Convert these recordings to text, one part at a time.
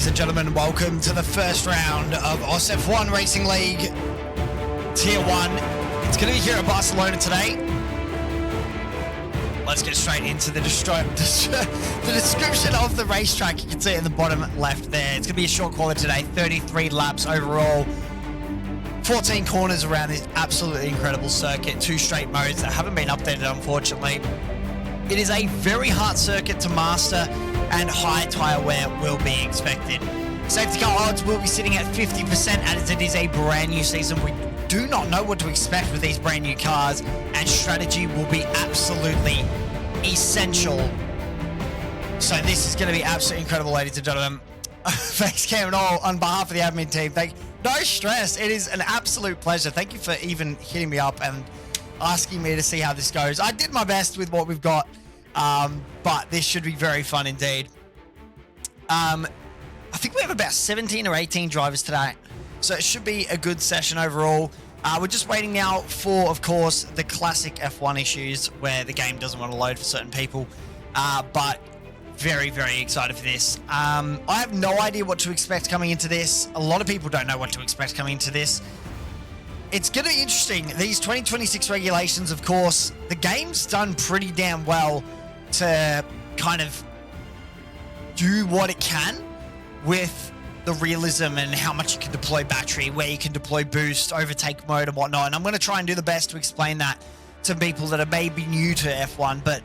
ladies and gentlemen. Welcome to the first round of AUSF1 Racing League Tier 1. It's going to be here at Barcelona today. Let's get straight into the description of the racetrack. You can see it in the bottom left there. It's going to be a short quali today, 33 laps overall. 14 corners around this absolutely incredible circuit. 2 straight modes that haven't been updated, unfortunately. It is a very hard circuit to master, and high tyre wear will be expected. Safety car odds will be sitting at 50% as it is a brand new season. We do not know what to expect with these brand new cars, and strategy will be absolutely essential. So this is going to be absolutely incredible, ladies and gentlemen. Thanks, Cam and all, on behalf of the admin team. No stress. It is an absolute pleasure. Thank you for even hitting me up and asking me to see how this goes. I did my best with what we've got, but this should be very fun indeed. I think we have about 17 or 18 drivers today, so it should be a good session overall. We're just waiting now for, of course, the classic F1 issues where the game doesn't want to load for certain people, but very, very excited for this. I have no idea what to expect coming into this. A lot of people don't know what to expect coming into this. It's going to be interesting. These 2026 regulations, of course, the game's done pretty damn well to kind of do what it can with the realism and how much you can deploy battery, where you can deploy boost, overtake mode and whatnot. And I'm going to try and do the best to explain that to people that are maybe new to F1, but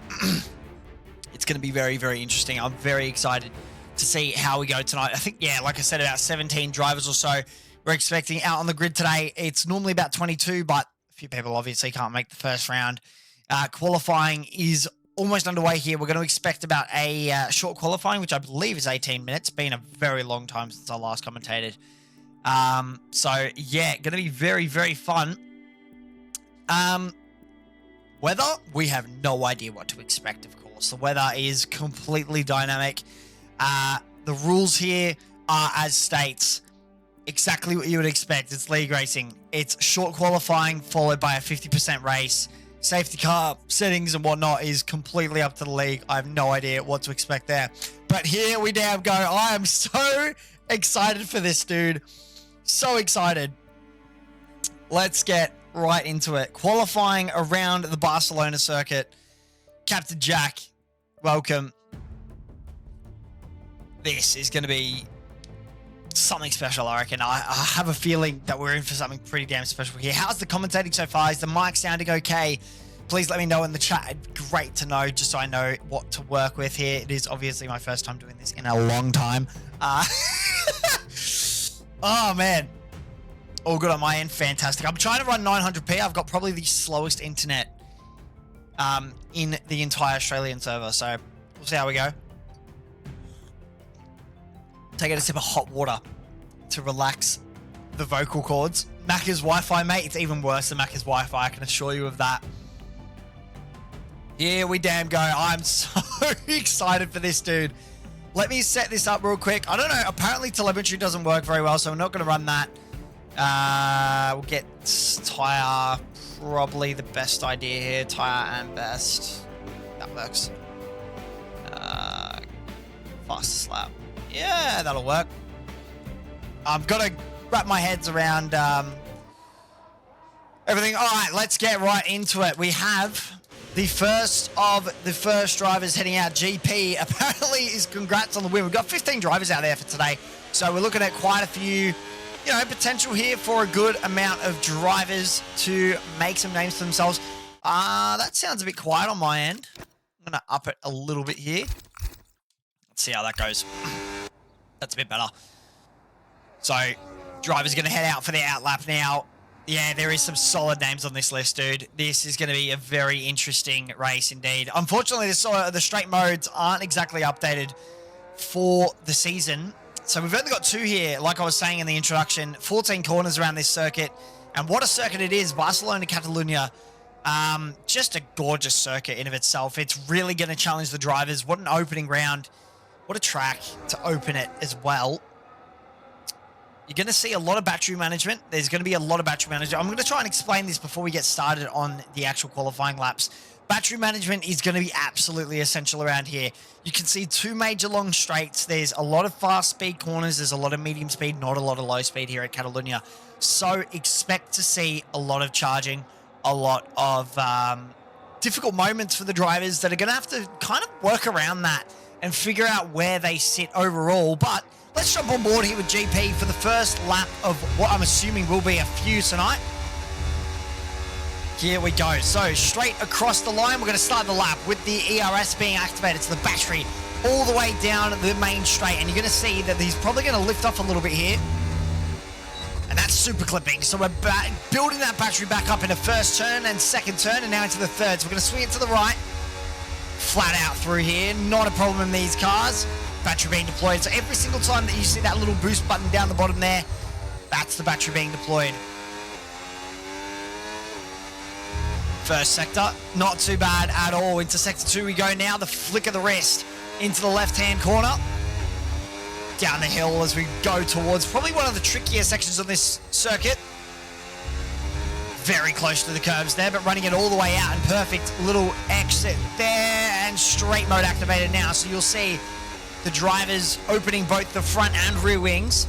it's going to be very, very interesting. I'm very excited to see how we go tonight. I think, yeah, like I said, about 17 drivers or so we're expecting out on the grid today. It's normally about 22, but a few people obviously can't make the first round. Qualifying is almost underway here. We're going to expect about a short qualifying, which I believe is 18 minutes. It's been a very long time since I last commentated. So, yeah, going to be very, very fun. Weather, we have no idea what to expect, of course. The weather is completely dynamic. The rules here are as states. Exactly what you would expect. It's league racing. It's short qualifying followed by a 50% race. Safety car settings and whatnot is completely up to the league. I have no idea what to expect there. But here we damn go. I am so excited for this, dude. So excited. Let's get right into it. Qualifying around the Barcelona circuit. Captain Jack, welcome. This is going to be something special, I reckon. I have a feeling that we're in for something pretty damn special here. How's the commentating so far? Is the mic sounding okay? Please let me know in the chat. It'd be great to know, just so I know what to work with here. It is obviously my first time doing this in a long time. Oh, man. All good on my end. Fantastic. I'm trying to run 900p. I've got probably the slowest internet in the entire Australian server, so we'll see how we go. Take a sip of hot water to relax the vocal cords. Macca's Wi-Fi, mate, it's even worse than Macca's Wi-Fi, I can assure you of that. Here we damn go. I'm so excited for this, dude. Let me set this up real quick. I don't know, apparently telemetry doesn't work very well, so we're not going to run that. We'll get tyre, probably the best idea here. Tyre and best. That works. Fastest lap. Yeah, that'll work. I've got to wrap my heads around everything. All right, let's get right into it. We have the first of the first drivers heading out. GP apparently is congrats on the win. We've got 15 drivers out there for today, so we're looking at quite a few, you know, potential here for a good amount of drivers to make some names for themselves. That sounds a bit quiet on my end. I'm going to up it a little bit here. Let's see how that goes. That's a bit better. So, driver's going to head out for the outlap now. Yeah, there is some solid names on this list, dude. This is going to be a very interesting race indeed. Unfortunately, the straight modes aren't exactly updated for the season. So, we've only got 2 here, like I was saying in the introduction. 14 corners around this circuit. And what a circuit it is. Barcelona, Catalunya. Just a gorgeous circuit in of itself. It's really going to challenge the drivers. What an opening round. What a track to open it as well. you're going to see a lot of battery management. There's going to be a lot of battery management. I'm going to try and explain this before we get started on the actual qualifying laps. Battery management is going to be absolutely essential around here. You can see two major long straights. There's a lot of fast speed corners. There's a lot of medium speed, not a lot of low speed here at Catalunya. So expect to see a lot of charging, a lot of difficult moments for the drivers that are going to have to kind of work around that and figure out where they sit overall. But let's jump on board here with GP for the first lap of what I'm assuming will be a few tonight. Here we go. So straight across the line, we're going to start the lap with the ERS being activated. So the battery all the way down the main straight. And you're going to see that he's probably going to lift off a little bit here. And that's super clipping. So we're building that battery back up in the first turn and second turn and now into the third. So we're going to swing it to the right. Flat out through here. Not a problem in these cars. Battery being deployed. So every single time that you see that little boost button down the bottom there, that's the battery being deployed. First sector, not too bad at all. Into sector 2 we go now. The flick of the wrist into the left-hand corner. Down the hill as we go towards probably one of the trickier sections on this circuit. Very close to the curbs there, but running it all the way out and perfect little exit there and straight mode activated now. So you'll see the drivers opening both the front and rear wings.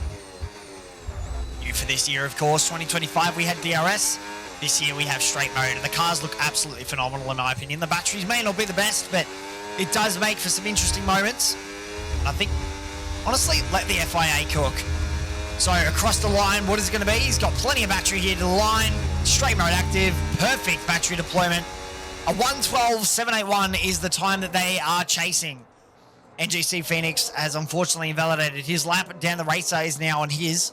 New for this year, of course, 2025 we had DRS. This year we have straight mode, and the cars look absolutely phenomenal in my opinion. The batteries may not be the best, but it does make for some interesting moments. And I think, honestly, let the FIA cook. So across the line, what is it going to be? He's got plenty of battery here to the line. Straight mode active, perfect battery deployment. A 1:12.781 is the time that they are chasing. NGC Phoenix has unfortunately invalidated his lap. Dan the Racer is now on his.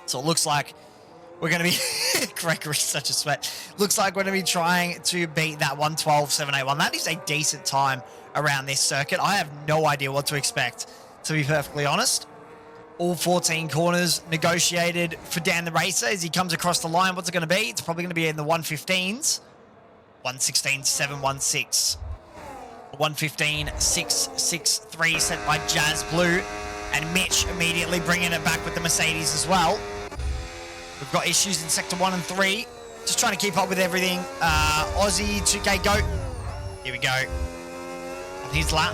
So it looks like we're going to be... Gregory's such a sweat. Looks like we're going to be trying to beat that 1:12.781. That is a decent time around this circuit. I have no idea what to expect, to be perfectly honest. All 14 corners negotiated for Dan the Racer as he comes across the line. What's it going to be? It's probably going to be in the 115s. 116.716. 115.663 set by Jazz Blue. And Mitch immediately bringing it back with the Mercedes as well. We've got issues in Sector 1 and 3. Just trying to keep up with everything. Aussie, 2K Goat. Here we go. On his lap.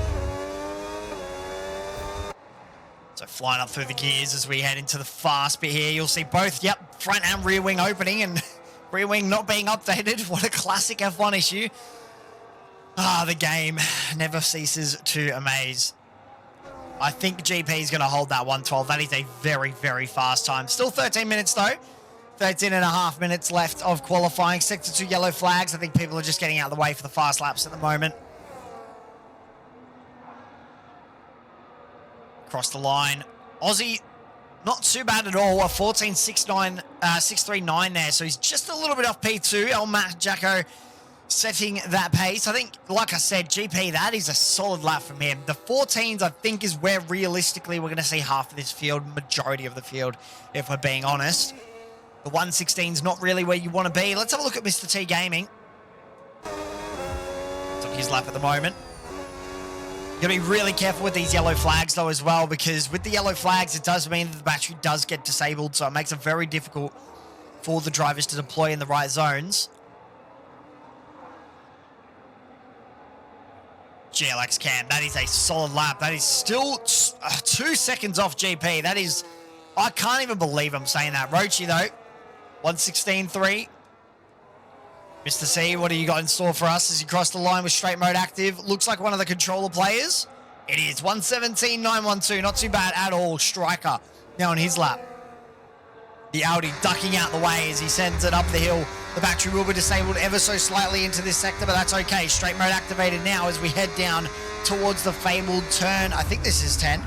So flying up through the gears as we head into the fast bit here. You'll see both, front and rear wing opening and rear wing not being updated. What a classic F1 issue. The game never ceases to amaze. I think GP is going to hold that 1:12. That is a very, very fast time. Still 13 minutes though. 13 and a half minutes left of qualifying. Sector 2 yellow flags. I think people are just getting out of the way for the fast laps at the moment. Across the line. Aussie, not too bad at all. A 14.639 there. So he's just a little bit off P2. El Matt Jacko setting that pace. I think, like I said, GP, that is a solid lap from him. The 14s, I think, is where realistically we're going to see half of this field, majority of the field, if we're being honest. The 116's not really where you want to be. Let's have a look at Mr. T Gaming. It's on his lap at the moment. You've got to be really careful with these yellow flags, though, as well, because with the yellow flags, it does mean that the battery does get disabled, so it makes it very difficult for the drivers to deploy in the right zones. GLX Cam, that is a solid lap. That is still 2 seconds off GP. That is, I can't even believe I'm saying that. Rochi, though, 116.3. Mr. C, what do you got in store for us as you cross the line with straight mode active? Looks like one of the controller players. It is 117.912. Not too bad at all. Striker now on his lap. The Audi ducking out the way as he sends it up the hill. The battery will be disabled ever so slightly into this sector, but that's okay. Straight mode activated now as we head down towards the fabled turn. I think this is 10.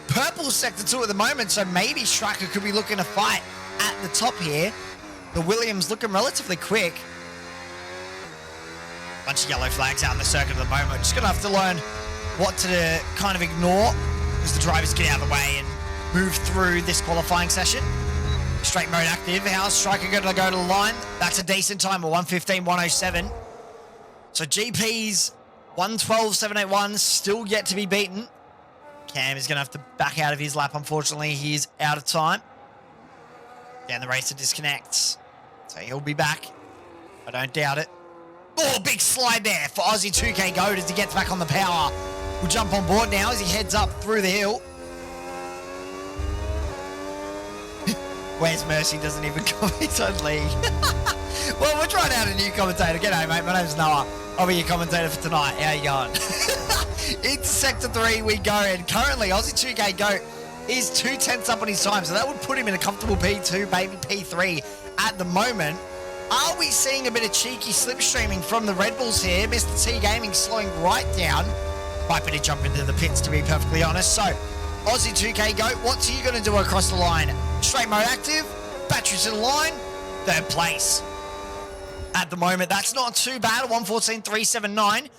Purple sector 2 at the moment, so maybe Striker could be looking to fight at the top here. The Williams looking relatively quick. Bunch of yellow flags out in the circuit at the moment. Just going to have to learn what to kind of ignore as the drivers get out of the way and move through this qualifying session. Straight mode active. How's Striker going to go to the line? That's a decent time, a 115.107. So GP's 112.781 still yet to be beaten. Cam is going to have to back out of his lap. Unfortunately, he's out of time. Dan the Racer disconnects. So he'll be back. I don't doubt it. Oh, big slide there for Aussie 2K Goat as he gets back on the power. We'll jump on board now as he heads up through the hill. Where's Mercy? Doesn't even comment on league. Well, we're trying out a new commentator. G'day, mate. My name's Noah. I'll be your commentator for tonight. How you going? Into Sector 3 we go, and currently Aussie 2K Goat is 2/10 up on his time, so that would put him in a comfortable P2, maybe P3 at the moment. Are we seeing a bit of cheeky slipstreaming from the Red Bulls here? Mr. T Gaming slowing right down. Might better jump into the pits, to be perfectly honest. So, Aussie 2K Goat, what's he going to do across the line? Straight mode active, battery to the line, third place. At the moment, that's not too bad, 1:14.379.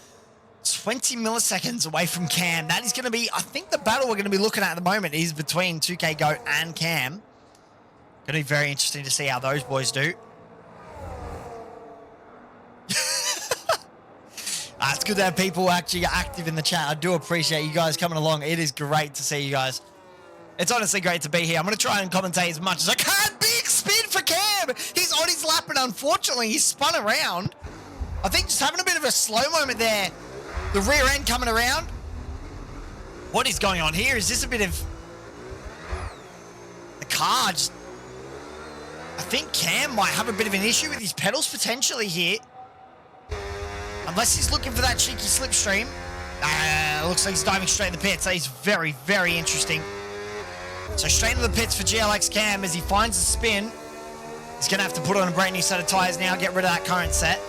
20 milliseconds away from Cam. That is going to be, I think the battle we're going to be looking at the moment is between 2K Goat and Cam. Going to be very interesting to see how those boys do. It's good to have people actually active in the chat. I do appreciate you guys coming along. It is great to see you guys. It's honestly great to be here. I'm going to try and commentate as much as I can. Big spin for Cam. He's on his lap, and unfortunately, he's spun around. I think just having a bit of a slow moment there. The rear end coming around. What is going on here? Is this a bit of the car? I think Cam might have a bit of an issue with his pedals potentially here. Unless he's looking for that cheeky slipstream. Looks like he's diving straight in the pits. That is very, very interesting. So straight into the pits for GLX Cam as he finds the spin. He's going to have to put on a brand new set of tyres now, get rid of that current set.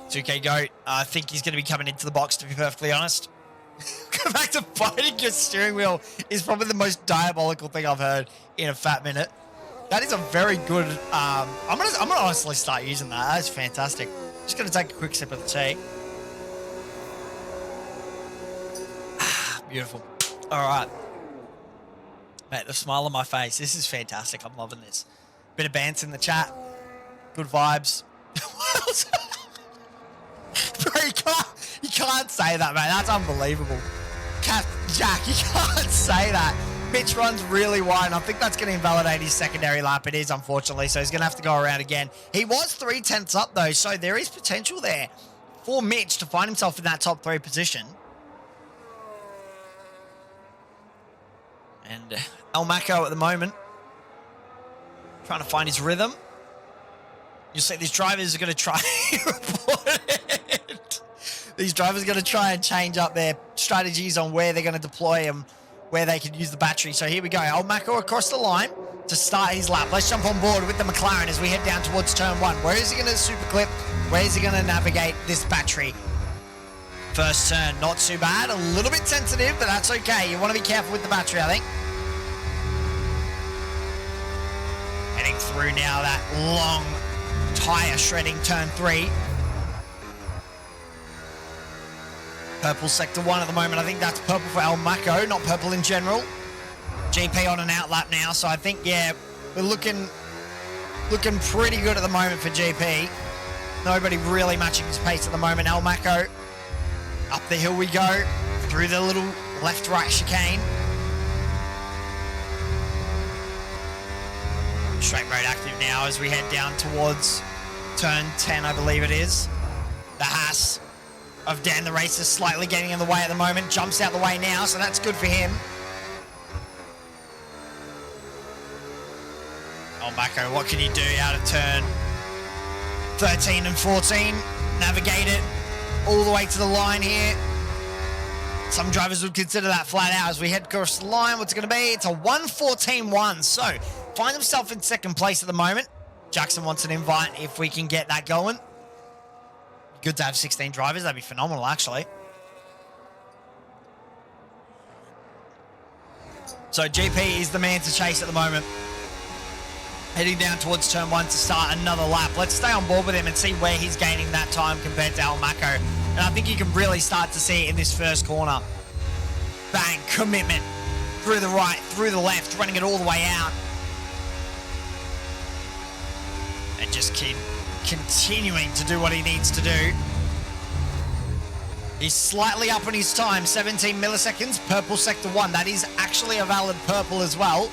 2K Goat, I think he's going to be coming into the box, to be perfectly honest. Go back to fighting your steering wheel is probably the most diabolical thing I've heard in a fat minute. That is a very good, I'm gonna honestly start using that. That is fantastic. Just going to take a quick sip of the tea. Beautiful. All right. Mate, the smile on my face. This is fantastic. I'm loving this. Bit of bants in the chat. Good vibes. Bro, you can't say that, mate. That's unbelievable. Jack, you can't say that. Mitch runs really wide, and I think that's going to invalidate his secondary lap. It is, unfortunately, so he's going to have to go around again. He was 3/10 up, though, so there is potential there for Mitch to find himself in that top 3 position. And El Mako at the moment, trying to find his rhythm. You'll see these drivers are going to try report it. These drivers are going to try and change up their strategies on where they're going to deploy and where they can use the battery. So here we go. El Mako across the line to start his lap. Let's jump on board with the McLaren as we head down towards turn 1. Where is he going to super clip? Where is he going to navigate this battery? First turn, not too bad. A little bit sensitive, but that's okay. You want to be careful with the battery, I think. Heading through now that long tyre shredding turn 3. Purple sector 1 at the moment. I think that's purple for El Mako, not purple in general. GP on an out lap now, so I think, yeah, we're looking pretty good at the moment for GP. Nobody really matching his pace at the moment. El Mako, up the hill we go, through the little left-right chicane. Straight road active now as we head down towards turn 10, I believe it is. The Haas of Dan the Racer slightly getting in the way at the moment. Jumps out the way now, so that's good for him. El Mako, what can he do out of turn 13 and 14? Navigate it all the way to the line here. Some drivers would consider that flat out as we head across the line. What's it going to be? It's a 1:14.1. So, find himself in second place at the moment. Jackson wants an invite if we can get that going. Good to have 16 drivers. That'd be phenomenal, actually. So, GP is the man to chase at the moment. Heading down towards turn 1 to start another lap. Let's stay on board with him and see where he's gaining that time compared to El Mako. And I think you can really start to see it in this first corner. Bang, commitment. Through the right, through the left, running it all the way out. And just keep continuing to do what he needs to do. He's slightly up on his time, 17 milliseconds, purple sector 1. That is actually a valid purple as well.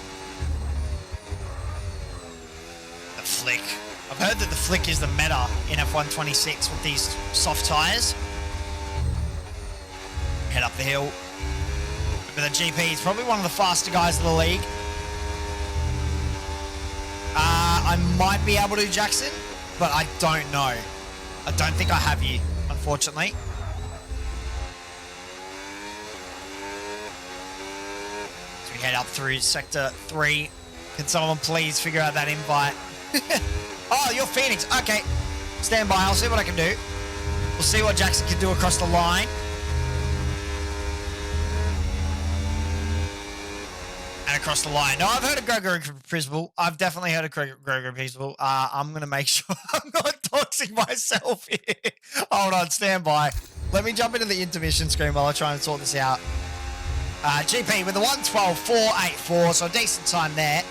The flick. I've heard that the flick is the meta in F1 26 with these soft tyres. Head up the hill. But the GP, he's probably one of the faster guys in the league. I might be able to, Jackson, but I don't know. I don't think I have you, unfortunately. So we head up through sector 3. Can someone please figure out that invite? Oh, you're Phoenix. Okay. Stand by. I'll see what I can do. We'll see what Jackson can do across the line. And across the line. No, I've heard of Gregory Prisbal. I've definitely heard of Gregory Prisbal. I'm going to make sure I'm not doxing myself here. Hold on, stand by. Let me jump into the intermission screen while I try and sort this out. GP with the 1:12.484, so a decent time there.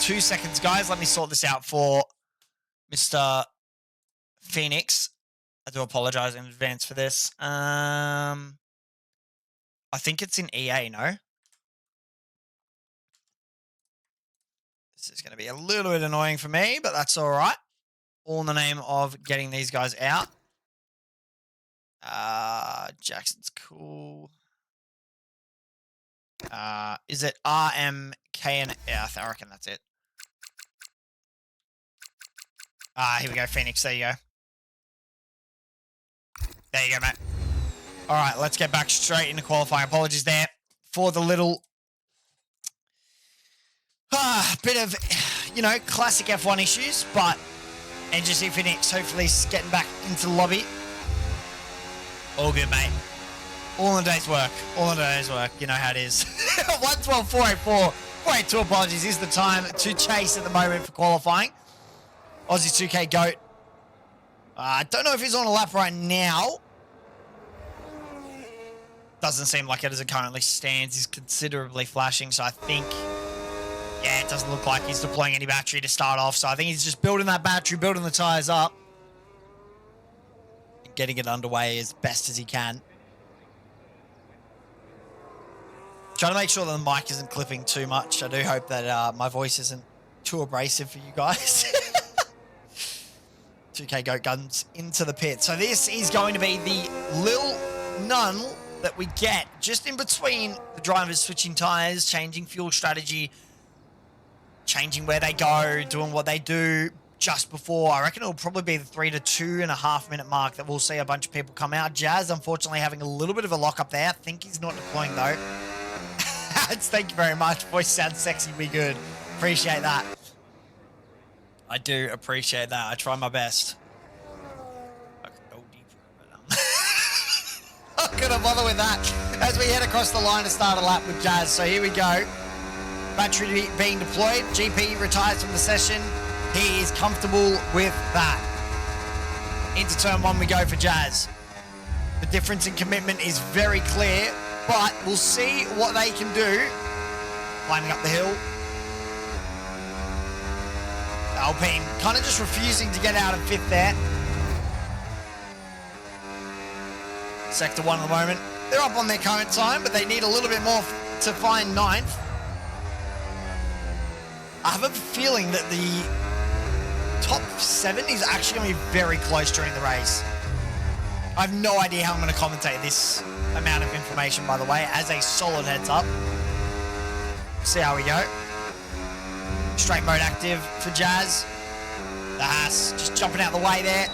2 seconds, guys. Let me sort this out for Mr. Phoenix. I do apologize in advance for this. I think it's in EA, no? This is going to be a little bit annoying for me, but that's all right. All in the name of getting these guys out. Jackson's cool. Is it RMKN? Yeah, I reckon that's it. Here we go, Phoenix. There you go. There you go, mate. All right, let's get back straight into qualifying. Apologies there for the little bit of, classic F1 issues, but NGC Phoenix hopefully is getting back into the lobby. All good, mate. All in a day's work. All in a day's work. You know how it is. 1:12.484. 482 apologies is the time to chase at the moment for qualifying. Aussie 2K GOAT. I don't know if he's on a lap right now. Doesn't seem like it as it currently stands. He's considerably flashing, so I think, yeah, it doesn't look like he's deploying any battery to start off. So I think he's just building that battery, building the tyres up, and getting it underway as best as he can. Trying to make sure that the mic isn't clipping too much. I do hope that my voice isn't too abrasive for you guys. 2K GOAT guns into the pit. So this is going to be the Lil Nun that we get just in between the drivers switching tyres, changing fuel strategy, changing where they go, doing what they do just before. I reckon it'll probably be the 3 to 2.5 minute mark that we'll see a bunch of people come out. Jazz, unfortunately, having a little bit of a lock up there. I think he's not deploying though. Thank you very much. Voice sounds sexy. Be good. Appreciate that. I do appreciate that. I try my best. I could go deeper, but I'm not gonna bother with that as we head across the line to start a lap with Jazz. So here we go. Battery being deployed. GP retires from the session. He is comfortable with that. Into turn 1 we go for Jazz. The difference in commitment is very clear, but we'll see what they can do. Climbing up the hill. Alpine kind of just refusing to get out of 5th there. Sector 1 at the moment. They're up on their current time, but they need a little bit more to find 9th. I have a feeling that the top 7 is actually going to be very close during the race. I have no idea how I'm going to commentate this amount of information, by the way, as a solid heads up. See how we go. Straight mode active for Jazz. The Haas just jumping out the way there.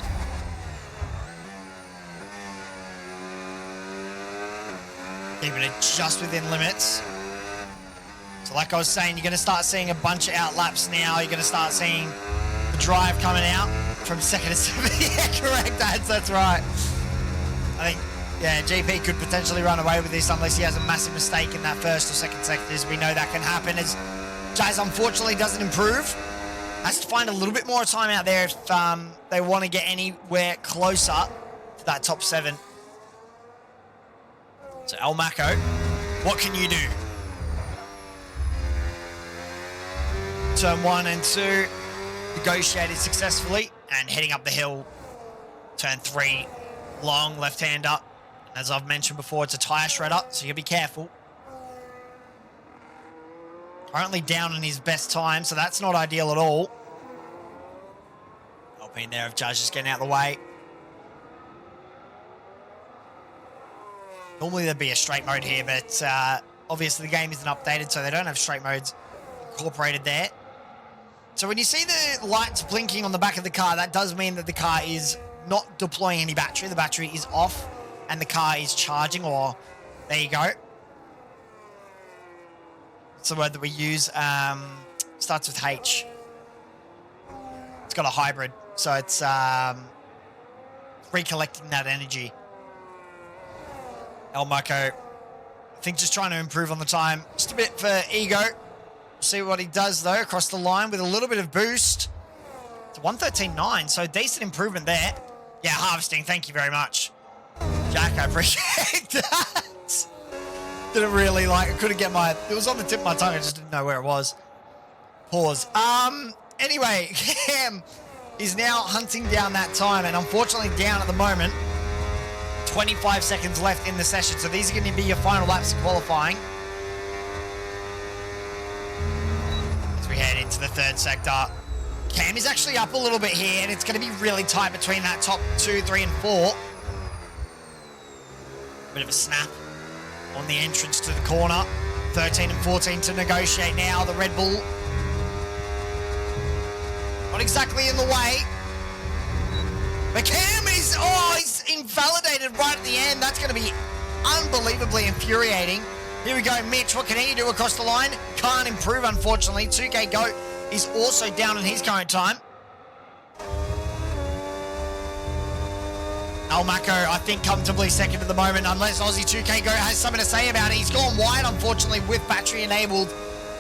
Keeping it just within limits. So like I was saying, you're going to start seeing a bunch of outlaps now. You're going to start seeing the drive coming out from 2nd to 7th. Yeah, correct, that's right. I think, yeah, GP could potentially run away with this unless he has a massive mistake in that 1st or 2nd sectors. We know that can happen as Jazz unfortunately doesn't improve. Has to find a little bit more time out there if they want to get anywhere closer to that top 7. So El Mako, what can you do? Turn 1 and 2 negotiated successfully, and heading up the hill Turn 3, long left-hander. As I've mentioned before, it's a tyre shredder, so you gotta be careful. Currently down in his best time, so that's not ideal at all. Helping there of Judge just getting out of the way. Normally there'd be a straight mode here, but obviously the game isn't updated, so they don't have straight modes incorporated there. So when you see the lights blinking on the back of the car, that does mean that the car is not deploying any battery. The battery is off and the car is charging, or there you go. It's the word that we use. Starts with H. It's got a hybrid, so it's recollecting that energy. El Marco, I think, just trying to improve on the time. Just a bit for ego. See what he does, though, across the line with a little bit of boost. It's 113.9, so decent improvement there. Yeah, harvesting, thank you very much. Jack, I appreciate that. Didn't really I couldn't get it was on the tip of my tongue, I just didn't know where it was. Pause. Anyway, Cam is now hunting down that time, and unfortunately down at the moment. 25 seconds left in the session, so these are going to be your final laps of qualifying. As we head into the third sector, Cam is actually up a little bit here, and it's going to be really tight between that top 2, 3, and 4. Bit of a snap on the entrance to the corner. 13 and 14 to negotiate now. The Red Bull not exactly in the way. But Cam is, he's invalidated right at the end. That's going to be unbelievably infuriating. Here we go, Mitch. What can he do across the line? Can't improve, unfortunately. 2K Goat is also down in his current time. Almaco, I think, comfortably second at the moment, unless Aussie 2K Goat has something to say about it. He's gone wide, unfortunately, with battery enabled,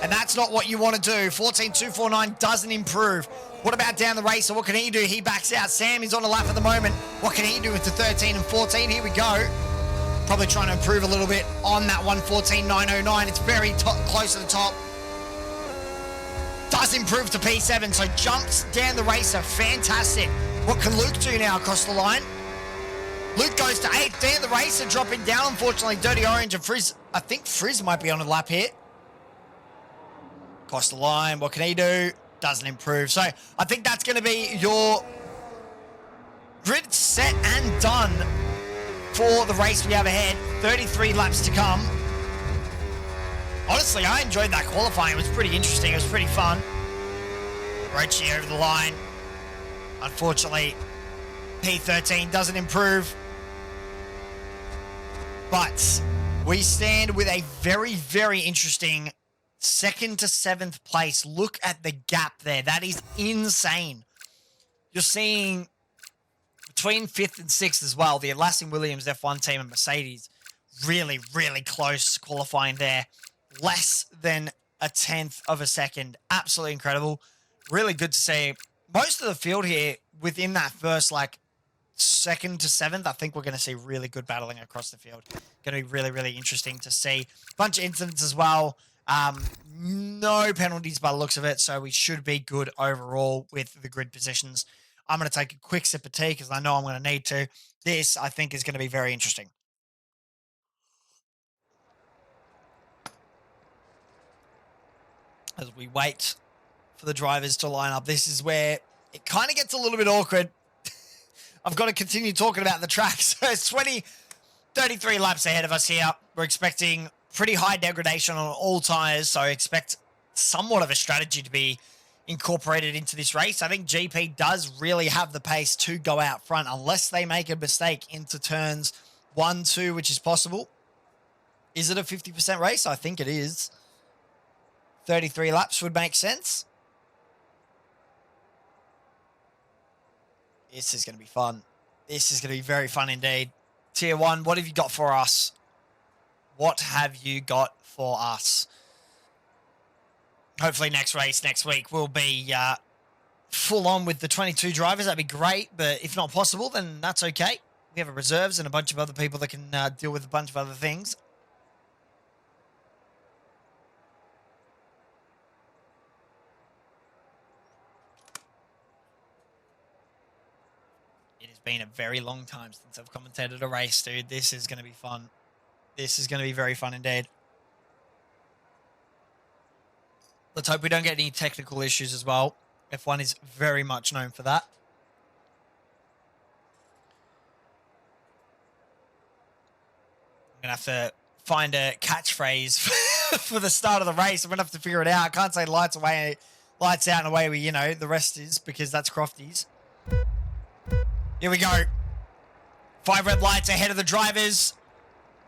and that's not what you want to do. 14.249 doesn't improve. What about down the racer? What can he do? He backs out. Sam is on a lap at the moment. What can he do with the 13 and 14? Here we go. Probably trying to improve a little bit on that 114.909. It's very close to the top. Does improve to P7, so jumps down the racer. Fantastic. What can Luke do now across the line? Luke goes to 8th. Dan the racer dropping down, unfortunately. Dirty Orange and Frizz. I think Frizz might be on a lap here. Across the line. What can he do? Doesn't improve. So I think that's going to be your grid set and done for the race we have ahead. 33 laps to come. Honestly, I enjoyed that qualifying. It was pretty interesting. It was pretty fun. Rochi over the line. Unfortunately, P13 doesn't improve. But we stand with a very, very interesting 2nd to 7th place. Look at the gap there. That is insane. You're seeing between 5th and 6th as well, the Atlassian Williams F1 team and Mercedes really, really close qualifying there. Less than a 10th of a second. Absolutely incredible. Really good to see. Most of the field here within that first, 2nd to 7th, I think we're going to see really good battling across the field. Going to be really, really interesting to see. Bunch of incidents as well. No penalties by the looks of it, so we should be good overall with the grid positions. I'm going to take a quick sip of tea because I know I'm going to need to. This, I think, is going to be very interesting. As we wait for the drivers to line up, this is where it kind of gets a little bit awkward. I've got to continue talking about the track. So it's 33 laps ahead of us here. We're expecting pretty high degradation on all tyres, so I expect somewhat of a strategy to be incorporated into this race. I think GP does really have the pace to go out front unless they make a mistake into turns 1, 2, which is possible. Is it a 50% race? I think it is. 33 laps would make sense. This is going to be fun. This is going to be very fun indeed. Tier 1, what have you got for us? What have you got for us? Hopefully next race, next week, will be full on with the 22 drivers. That'd be great, but if not possible, then that's okay. We have a reserves and a bunch of other people that can deal with a bunch of other things. It has been a very long time since I've commentated a race, dude. This is going to be fun. This is going to be very fun indeed. Let's hope we don't get any technical issues as well. F1 is very much known for that. I'm going to have to find a catchphrase for the start of the race. I'm going to have to figure it out. I can't say lights away, lights out and away we, you know, the rest is, because that's Crofty's. Here we go. 5 red lights ahead of the drivers.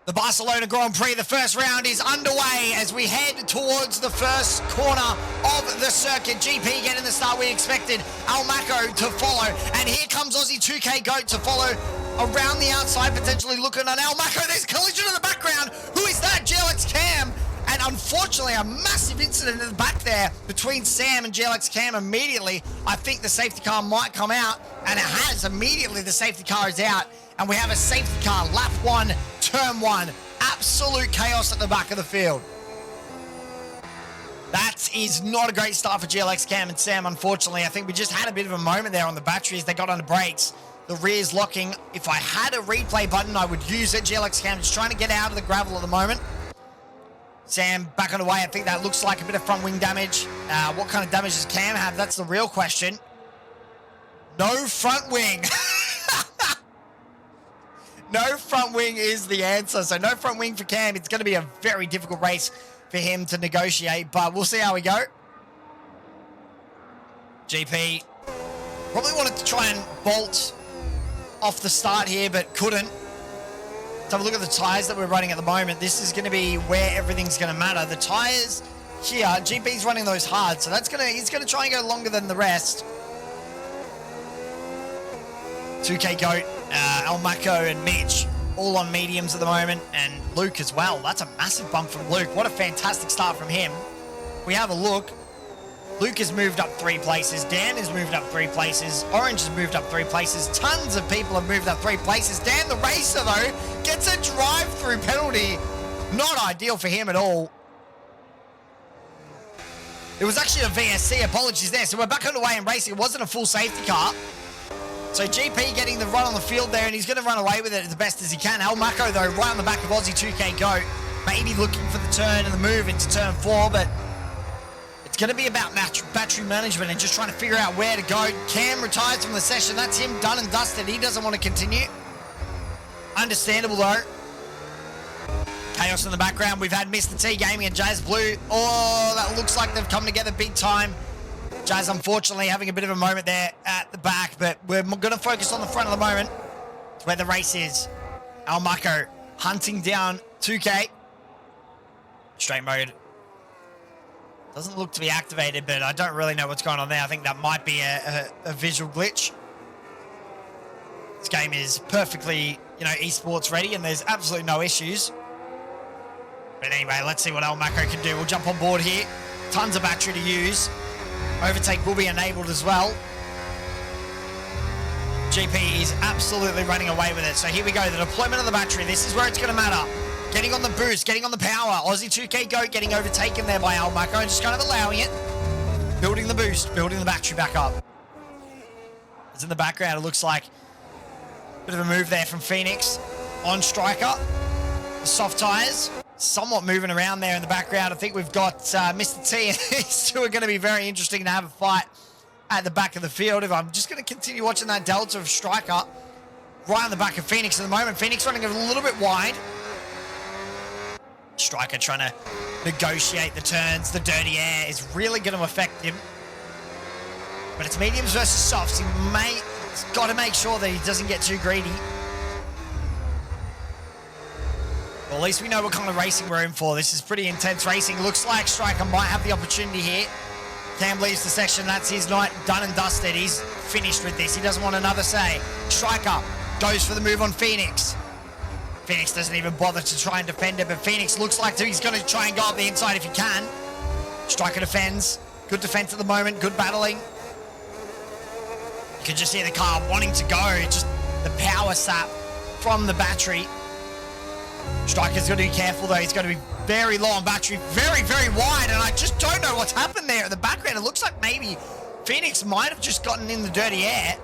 The Barcelona Grand Prix, the first round is underway as we head towards the first corner of the circuit. GP getting the start we expected. Almaco to follow. And here comes Aussie 2K Goat to follow around the outside, potentially looking on Almaco. There's collision in the background. Who is that? GLX Cam. And unfortunately, a massive incident in the back there between Sam and GLX Cam immediately. I think the safety car might come out, and it has. Immediately, the safety car is out. And we have a safety car, lap 1, turn 1. Absolute chaos at the back of the field. That is not a great start for GLX Cam and Sam, unfortunately. I think we just had a bit of a moment there on the battery as they got under brakes. The rear's locking. If I had a replay button, I would use it. GLX Cam just trying to get out of the gravel at the moment. Sam back on the way. I think that looks like a bit of front wing damage. What kind of damage does Cam have? That's the real question. No front wing. No front wing is the answer. So no front wing for Cam. It's going to be a very difficult race for him to negotiate, but we'll see how we go. GP probably wanted to try and bolt off the start here, but couldn't. Let's have a look at the tyres that we're running at the moment. This is going to be where everything's going to matter. The tyres here, GP's running those hard, so he's going to try and go longer than the rest. 2K Goat, Almaco and Mitch all on mediums at the moment, and Luke as well. That's a massive bump from Luke. What a fantastic start from him. We have a look. Luke has moved up 3 places. Dan has moved up 3 places. Orange has moved up 3 places. Tons of people have moved up 3 places. Dan, the racer, though, gets a drive-through penalty. Not ideal for him at all. It was actually a VSC. Apologies there. So we're back underway in racing. It wasn't a full safety car. So GP getting the run on the field there, and he's going to run away with it the best as he can. Almaco, though, right on the back of Aussie 2K Goat. Maybe looking for the turn and the move into turn 4, but it's going to be about battery management and just trying to figure out where to go. Cam retires from the session. That's him done and dusted. He doesn't want to continue. Understandable, though. Chaos in the background. We've had Mr. T Gaming and Jazz Blue. Oh, that looks like they've come together big time. Jazz, unfortunately, having a bit of a moment there at the back, but we're going to focus on the front at the moment. It's where the race is. Almaco hunting down 2K. Straight mode. Doesn't look to be activated, but I don't really know what's going on there. I think that might be a visual glitch. This game is perfectly, esports ready, and there's absolutely no issues. But anyway, let's see what Almaco can do. We'll jump on board here. Tons of battery to use. Overtake will be enabled as well. GP is absolutely running away with it. So here we go. The deployment of the battery. This is where it's going to matter. Getting on the boost, getting on the power. Aussie 2K Goat getting overtaken there by Almaco and just kind of allowing it. Building the boost, building the battery back up. It's in the background. It looks like a bit of a move there from Phoenix on Striker. The soft tyres. Somewhat moving around there in the background. I think we've got Mr. T and these two are going to be very interesting to have a fight at the back of the field. If I'm just going to continue watching that delta of Striker right on the back of Phoenix at the moment. Phoenix running a little bit wide. Striker trying to negotiate the turns. The dirty air is really going to affect him. But it's mediums versus softs. He's got to make sure that he doesn't get too greedy. Well, at least we know what kind of racing we're in for. This is pretty intense racing. Looks like Striker might have the opportunity here. Cam leaves the section. That's his night done and dusted. He's finished with this. He doesn't want another say. Striker goes for the move on Phoenix. Phoenix doesn't even bother to try and defend it, but Phoenix looks like he's going to try and go up the inside if he can. Striker defends. Good defense at the moment. Good battling. You can just hear the car wanting to go. Just the power sap from the battery. Striker's got to be careful, though. He's got to be very low on battery, very, very wide, and I just don't know what's happened there at the background. It looks like maybe Phoenix might have just gotten in the dirty air.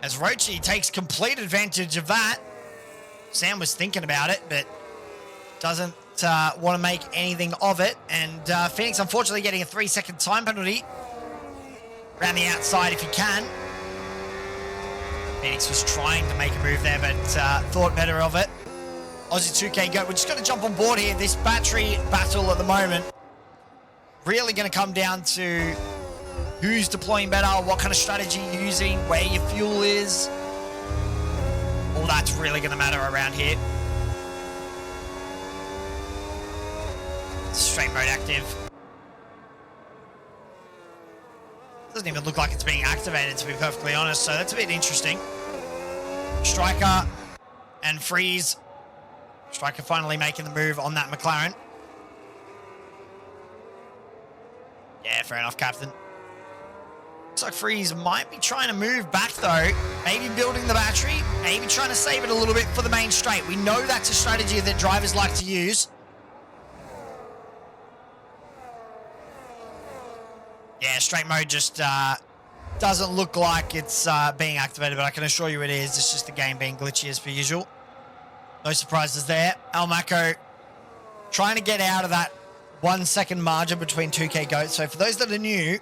as Rochi takes complete advantage of that. Sam was thinking about it, but doesn't want to make anything of it. And Phoenix, unfortunately, getting a 3-second time penalty. Around the outside if he can. Phoenix was trying to make a move there, but thought better of it. Aussie 2K Goat, we're just going to jump on board here. This battery battle at the moment, really going to come down to who's deploying better, what kind of strategy you're using, where your fuel is. All that's really going to matter around here. Straight mode active. Doesn't even look like it's being activated, to be perfectly honest, so that's a bit interesting. Striker and Freeze. Striker finally making the move on that McLaren. Yeah, fair enough, Captain. Looks like Freeze might be trying to move back, though. Maybe building the battery, maybe trying to save it a little bit for the main straight. We know that's a strategy that drivers like to use. Yeah, straight mode just doesn't look like it's being activated, but I can assure you it is. It's just the game being glitchy as per usual. No surprises there. Almaco trying to get out of that 1 second margin between 2K Goats. So for those that are new,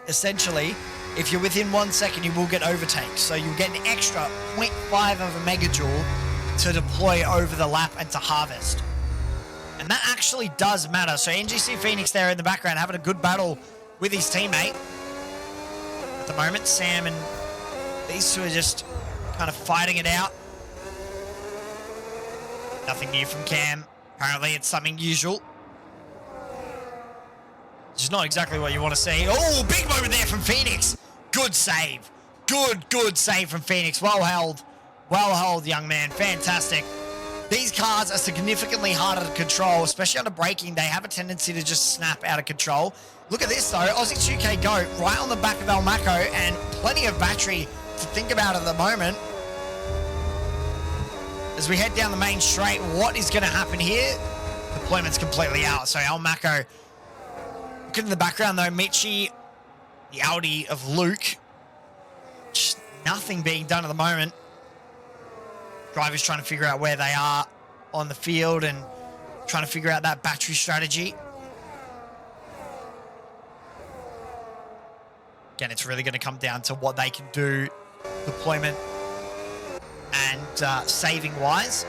essentially, if you're within 1 second, you will get overtake. So you'll get an extra 0.5 of a megajoule to deploy over the lap and to harvest. And that actually does matter. So NGC Phoenix there in the background having a good battle with his teammate. At the moment, Sam and these two are just kind of fighting it out. Nothing new from Cam. Apparently it's something usual. Which is not exactly what you want to see. Oh, big moment there from Phoenix. Good save. Good save from Phoenix. Well held. Well held, young man. Fantastic. These cars are significantly harder to control, especially under braking. They have a tendency to just snap out of control. Look at this, though. Aussie 2K Goat right on the back of Almaco, and plenty of battery to think about at the moment. As we head down the main straight, what is going to happen here? Deployment's completely out. So Almaco, looking in the background, though, Mitchie, the Audi of Luke. Just nothing being done at the moment. Drivers trying to figure out where they are on the field and trying to figure out that battery strategy. Again, it's really going to come down to what they can do deployment and saving wise.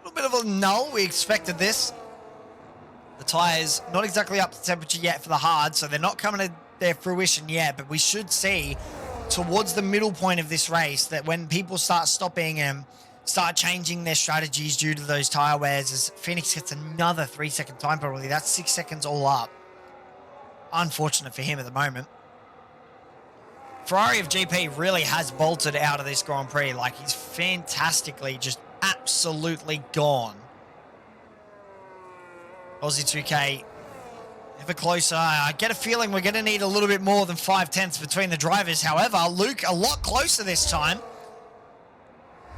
A little bit of a null. We expected this. The tyres not exactly up to temperature yet for the hard, so they're not coming to their fruition yet, but we should see towards the middle point of this race that when people start stopping and start changing their strategies due to those tyre wears, as Phoenix gets another 3-second time penalty. That's 6 seconds all up. Unfortunate for him at the moment. Ferrari of GP really has bolted out of this Grand Prix. Like, he's fantastically just absolutely gone. Aussie 2K ever closer. I get a feeling we're going to need a little bit more than 5/10 between the drivers. However, Luke a lot closer this time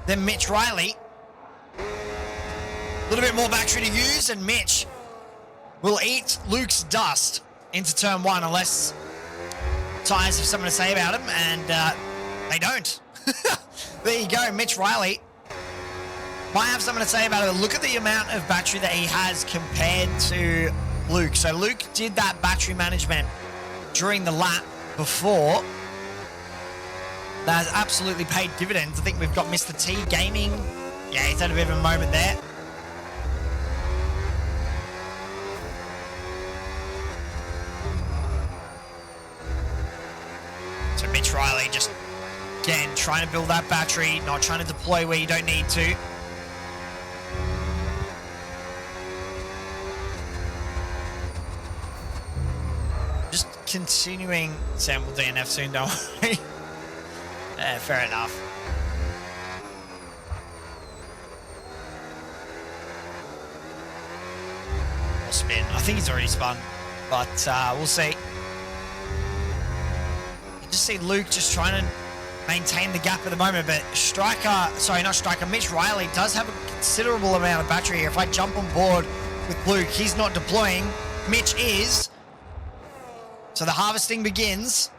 than Mitch Riley. A little bit more battery to use, and Mitch will eat Luke's dust into turn one unless tyres have something to say about him, and they don't. There you go, Mitch Riley might have something to say about it. Look at the amount of battery that he has compared to Luke. So Luke did that battery management during the lap before. That has absolutely paid dividends. I think we've got Mr. T Gaming. Yeah, he's had a bit of a moment there. So Mitch Riley just, again, trying to build that battery, not trying to deploy where you don't need to. Just continuing. Sam will DNF soon, don't worry. Yeah, fair enough. Or spin. I think he's already spun, but we'll see. You just see Luke just trying to maintain the gap at the moment, but Mitch Riley does have a considerable amount of battery here. If I jump on board with Luke, he's not deploying. Mitch is. So the harvesting begins,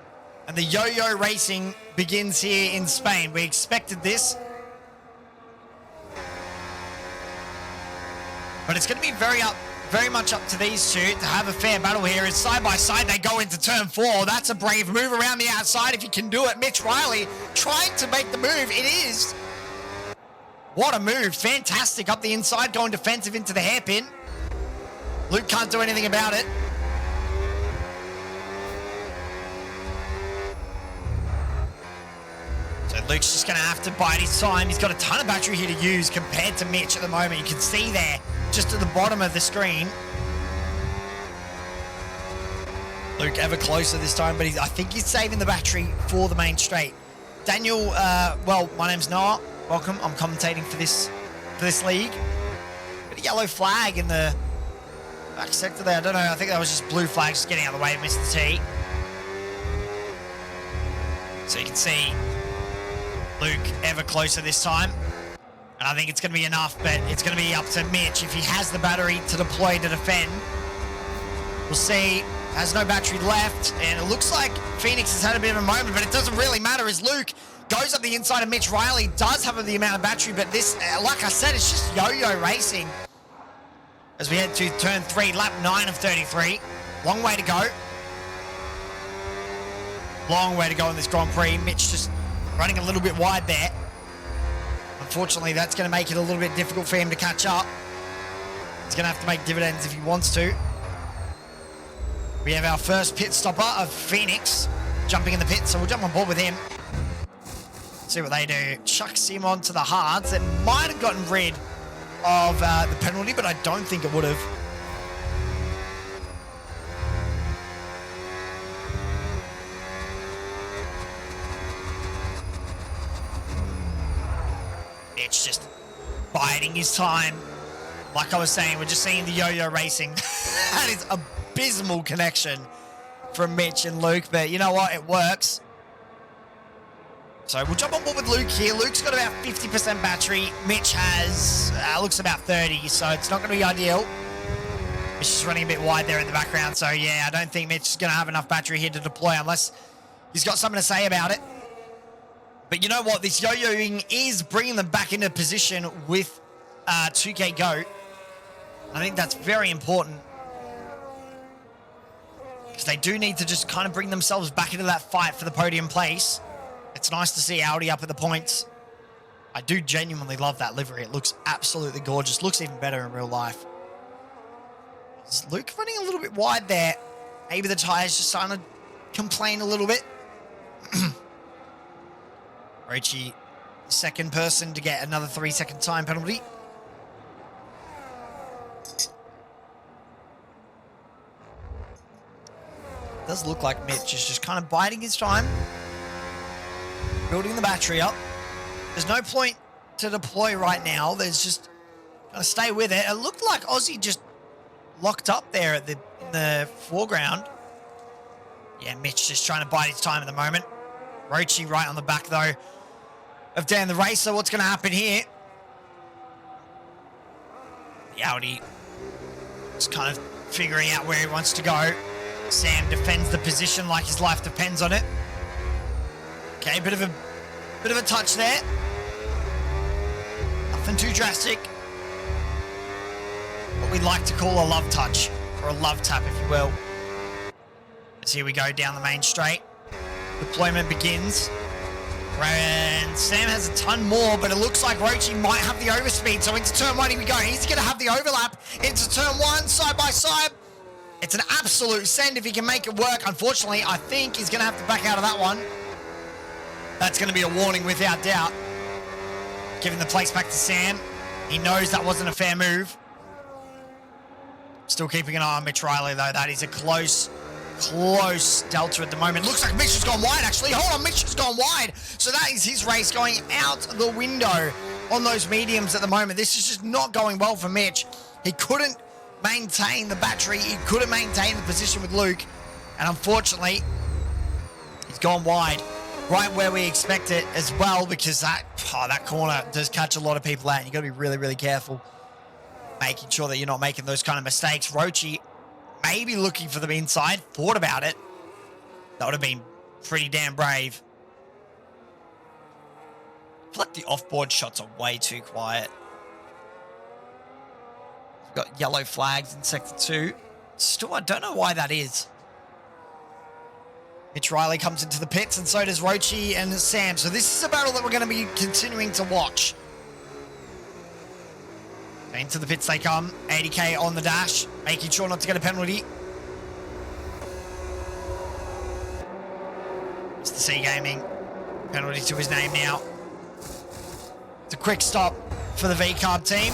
and the yo-yo racing begins here in Spain. We expected this. But it's going to be very much up to these two to have a fair battle here. As side by side they go into turn 4. That's a brave move around the outside if you can do it. Mitch Riley trying to make the move. It is. What a move. Fantastic up the inside, going defensive into the hairpin. Luke can't do anything about it. So Luke's just going to have to bide his time. He's got a ton of battery here to use compared to Mitch at the moment. You can see there, just at the bottom of the screen. Luke ever closer this time, but I think he's saving the battery for the main straight. Daniel, well, my name's Noah. Welcome. I'm commentating for this league. Got a yellow flag in the back sector there. I don't know. I think that was just blue flag just getting out of the way to miss the tee. So you can see Luke ever closer this time. And I think it's going to be enough, but it's going to be up to Mitch if he has the battery to deploy to defend. We'll see. Has no battery left, and it looks like Phoenix has had a bit of a moment, but it doesn't really matter as Luke goes up the inside of Mitch Riley. Does have the amount of battery, but this, like I said, it's just yo-yo racing. As we head to turn 3, lap 9 of 33. Long way to go. Long way to go in this Grand Prix. Mitch just running a little bit wide there. Unfortunately, that's going to make it a little bit difficult for him to catch up. He's going to have to make dividends if he wants to. We have our first pit stopper of Phoenix jumping in the pit, so we'll jump on board with him. See what they do. Chucks him onto the hards. It might have gotten rid of the penalty, but I don't think it would have. It's just biding his time. Like I was saying, we're just seeing the yo-yo racing. That is abysmal connection from Mitch and Luke, but you know what? It works. So we'll jump on board with Luke here. Luke's got about 50% battery. Mitch has, looks about 30, so it's not going to be ideal. Mitch is running a bit wide there in the background, so yeah, I don't think Mitch is going to have enough battery here to deploy unless he's got something to say about it. But you know what? This yo-yoing is bringing them back into position with 2K Go. I think that's very important, because they do need to just kind of bring themselves back into that fight for the podium place. It's nice to see Audi up at the points. I do genuinely love that livery. It looks absolutely gorgeous. Looks even better in real life. Is Luke running a little bit wide there? Maybe the tyres just starting to complain a little bit. Richie, second person to get another 3-second time penalty. Does look like Mitch is just kind of biding his time, building the battery up. There's no point to deploy right now. There's just gonna stay with it. It looked like Aussie just locked up there at in the foreground. Yeah, Mitch just trying to bide his time at the moment. Rochi right on the back though of Dan the Racer. What's going to happen here? The Audi is kind of figuring out where he wants to go. Sam defends the position like his life depends on it. Okay, bit of a touch there. Nothing too drastic. What we like to call a love touch, or a love tap, if you will. As here we go down the main straight. Deployment begins. And Sam has a ton more, but it looks like Rochi might have the overspeed. So into turn 1 here we go. He's going to have the overlap into turn 1, side by side. It's an absolute send if he can make it work. Unfortunately, I think he's going to have to back out of that one. That's going to be a warning without doubt. Giving the place back to Sam. He knows that wasn't a fair move. Still keeping an eye on Mitch Riley, though. That is a close delta at the moment. Looks like Mitch has gone wide, actually. Hold on, Mitch has gone wide. So that is his race going out the window on those mediums at the moment. This is just not going well for Mitch. He couldn't maintain the battery. He couldn't maintain the position with Luke. And unfortunately, he's gone wide. right where we expect it as well, because that corner does catch a lot of people out, and you've got to be really, really careful, making sure that you're not making those kind of mistakes. Rochi maybe looking for them inside, thought about it. That would have been pretty damn brave. I feel like the off-board shots are way too quiet. We've got yellow flags in Sector 2. Still, I don't know why that is. Mitch Riley comes into the pits, and so does Rochi and Sam. So this is a battle that we're going to be continuing to watch. Into the pits they come. 80k on the dash, making sure not to get a penalty. It's the C Gaming. Penalty to his name now. It's a quick stop for the V-Carb team.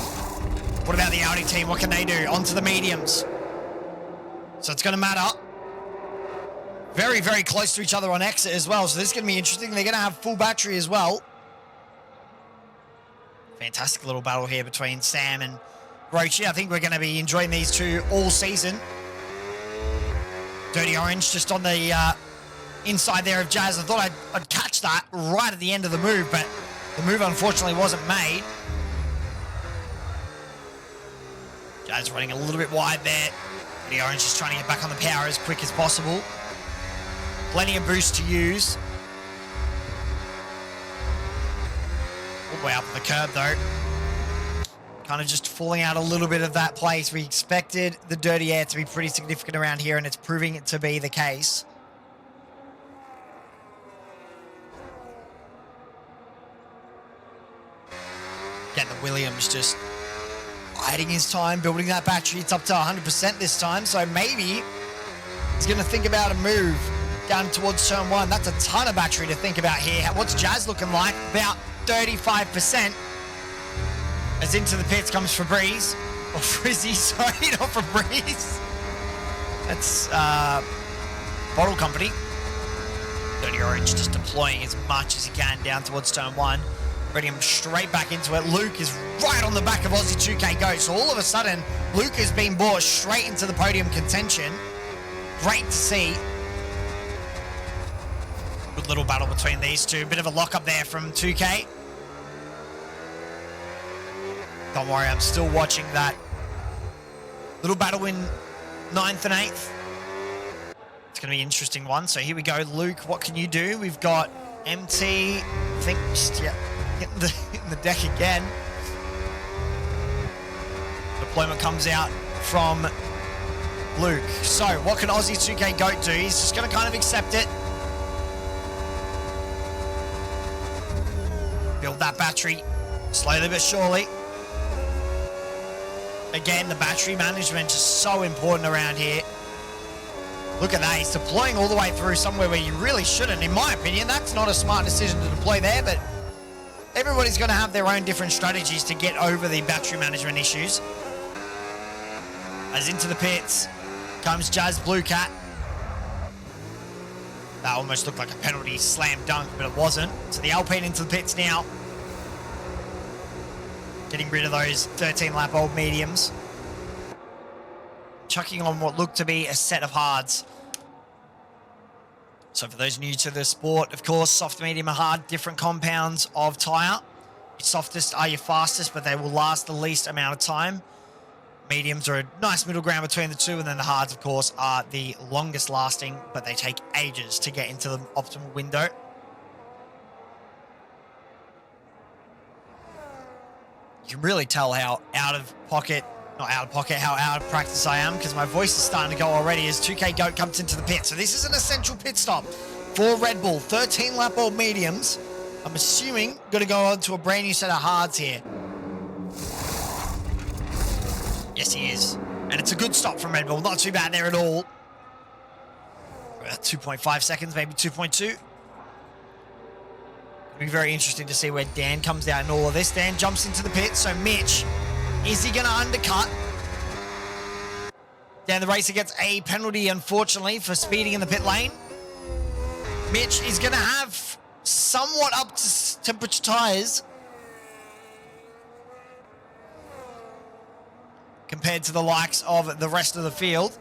What about the Audi team? What can they do? Onto the mediums. So it's going to matter. Very, very close to each other on exit as well. So this is going to be interesting. They're going to have full battery as well. Fantastic little battle here between Sam and Rochi. I think we're going to be enjoying these two all season. Dirty Orange just on the inside there of Jazz. I thought I'd catch that right at the end of the move, but the move unfortunately wasn't made. Jazz running a little bit wide there. Dirty Orange just trying to get back on the power as quick as possible. Plenty of boost to use. All the way up the curb though. Kind of just falling out a little bit of that place. We expected the dirty air to be pretty significant around here, and it's proving it to be the case. Again, the Williams just biding his time, building that battery. It's up to 100% this time, so maybe he's going to think about a move down towards turn 1. That's a ton of battery to think about here. What's Jazz looking like? About 35%. As into the pits comes Febreze. Or Frizzy, sorry, not Febreze. That's Bottle Company. Dirty Orange just deploying as much as he can down towards turn 1. Bringing him straight back into it. Luke is right on the back of Aussie 2K Go. So all of a sudden, Luke has been brought straight into the podium contention. Great to see. Good little battle between these two. Bit of a lock-up there from 2K. Don't worry, I'm still watching that little battle in 9th and 8th. It's going to be an interesting one. So here we go. Luke, what can you do? We've got MT, I think, just hitting the deck again. Deployment comes out from Luke. So what can Aussie 2K Goat do? He's just going to kind of accept it. Build that battery slowly but surely. Again, the battery management is so important around here. Look at that. He's deploying all the way through somewhere where you really shouldn't. In my opinion, that's not a smart decision to deploy there, but everybody's going to have their own different strategies to get over the battery management issues. As into the pits comes Jazz Blue Cat. That almost looked like a penalty slam dunk, but it wasn't. So the Alpine into the pits now. Getting rid of those 13-lap-old mediums. Chucking on what looked to be a set of hards. So for those new to the sport, of course, soft, medium, and hard, different compounds of tyre. Your softest are your fastest, but they will last the least amount of time. Mediums are a nice middle ground between the two, and then the hards, of course, are the longest lasting, but they take ages to get into the optimal window. You can really tell how how out of practice I am, because my voice is starting to go already as 2K Goat comes into the pit. So this is an essential pit stop for Red Bull. 13-lap-old mediums. I'm assuming going to go on to a brand new set of hards here. Yes, he is. And it's a good stop from Red Bull. Not too bad there at all. About 2.5 seconds, maybe 2.2. It'll be very interesting to see where Dan comes out in all of this. Dan jumps into the pit. So Mitch, is he going to undercut? Dan the racer gets a penalty, unfortunately, for speeding in the pit lane. Mitch is going to have somewhat up to temperature tyres compared to the likes of the rest of the field.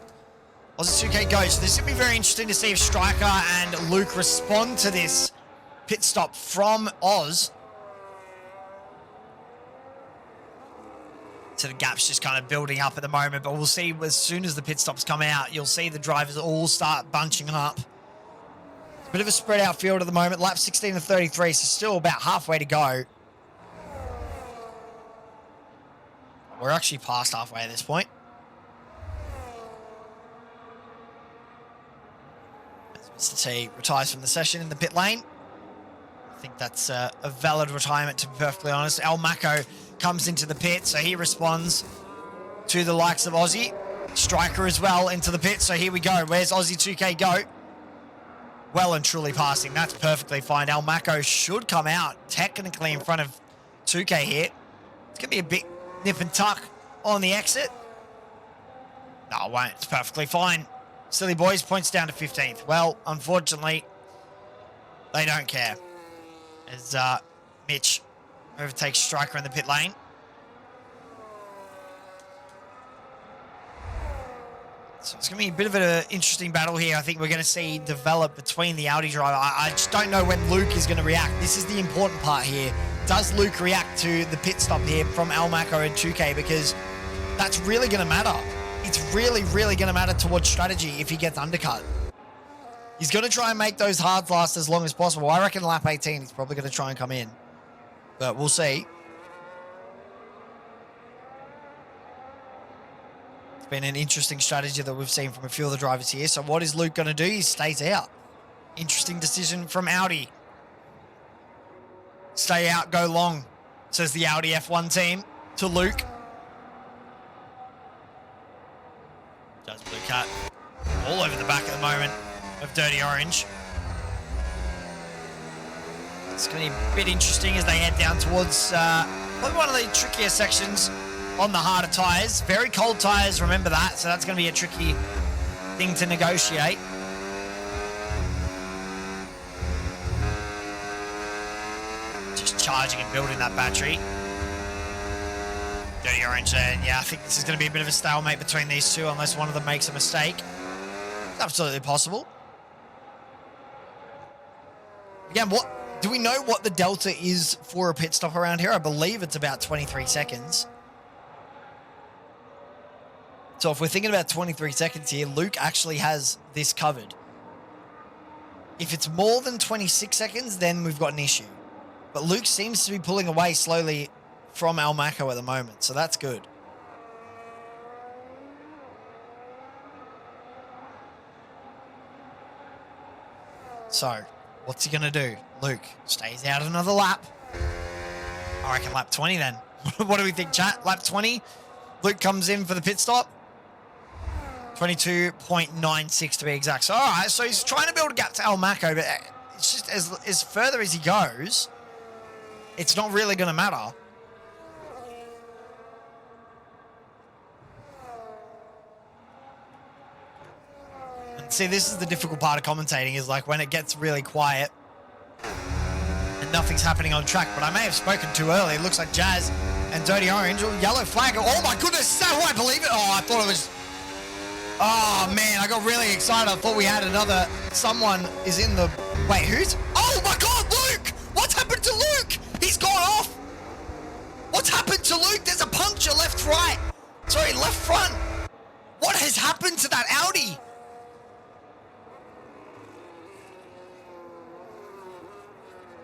Aussie 2K goes. So this is going to be very interesting to see if Striker and Luke respond to this pit stop from Oz. So the gap's just kind of building up at the moment, but we'll see as soon as the pit stops come out, you'll see the drivers all start bunching up. It's a bit of a spread out field at the moment. Lap 16 to 33, so still about halfway to go. We're actually past halfway at this point. As Mr. T retires from the session in the pit lane. I think that's a valid retirement, to be perfectly honest. El Mako comes into the pit, so he responds to the likes of Aussie. Striker as well into the pit, so here we go. Where's Aussie 2K go? Well and truly passing. That's perfectly fine. El Mako should come out technically in front of 2K here. It's going to be a bit nip and tuck on the exit. No, it won't. It's perfectly fine. Silly boys, points down to 15th. Well, unfortunately, they don't care. As Mitch overtakes Striker in the pit lane. So it's going to be a bit of an interesting battle here. I think we're going to see develop between the Audi driver. I just don't know when Luke is going to react. This is the important part here. Does Luke react to the pit stop here from El Mako and 2K? Because that's really going to matter. It's really, really going to matter towards strategy if he gets undercut. He's going to try and make those hards last as long as possible. I reckon lap 18 he's probably going to try and come in. But we'll see. It's been an interesting strategy that we've seen from a few of the drivers here. So what is Luke going to do? He stays out. Interesting decision from Audi. Stay out, go long, says the Audi F1 team to Luke. Does Blue Cat all over the back at the moment of Dirty Orange. It's going to be a bit interesting as they head down towards probably one of the trickier sections on the harder tyres. Very cold tyres, remember that. So that's going to be a tricky thing to negotiate. Just charging and building that battery. Dirty Orange there. Yeah, I think this is going to be a bit of a stalemate between these two unless one of them makes a mistake. It's absolutely possible. Again, do we know what the delta is for a pit stop around here? I believe it's about 23 seconds. So if we're thinking about 23 seconds here, Luke actually has this covered. If it's more than 26 seconds, then we've got an issue. But Luke seems to be pulling away slowly from El Mako at the moment, so that's good. So, what's he going to do? Luke stays out another lap. I reckon lap 20 then. What do we think, chat? Lap 20? Luke comes in for the pit stop. 22.96 to be exact. So, all right, so he's trying to build a gap to El Mako, but it's just as further as he goes, it's not really going to matter. And see, this is the difficult part of commentating, is like when it gets really quiet and nothing's happening on track. But I may have spoken too early. It looks like Jazz and Dirty Orange, or yellow flag. Oh my goodness, so I believe it. Oh, I thought it was... Oh man, I got really excited. I thought we had another... Someone is in the... Wait, who's... Oh my God, Luke! What's happened to Luke? He's gone off. What's happened to Luke? There's a puncture left, right. Sorry, left front. What has happened to that Audi?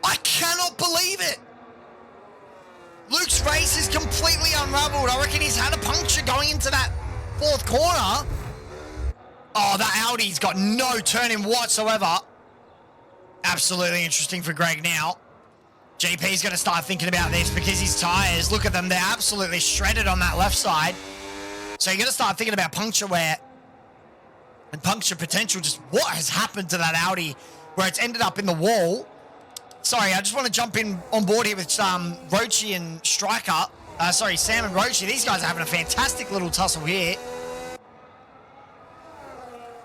I cannot believe it. Luke's race is completely unraveled. I reckon he's had a puncture going into that fourth corner. Oh, that Audi's got no turn-in whatsoever. Absolutely interesting for Greg now. GP's going to start thinking about this because his tyres, look at them, they're absolutely shredded on that left side. So you're going to start thinking about puncture wear and puncture potential. Just what has happened to that Audi where it's ended up in the wall? Sorry, I just want to jump in on board here with Rochi and Striker. Sorry, Sam and Rochi. These guys are having a fantastic little tussle here.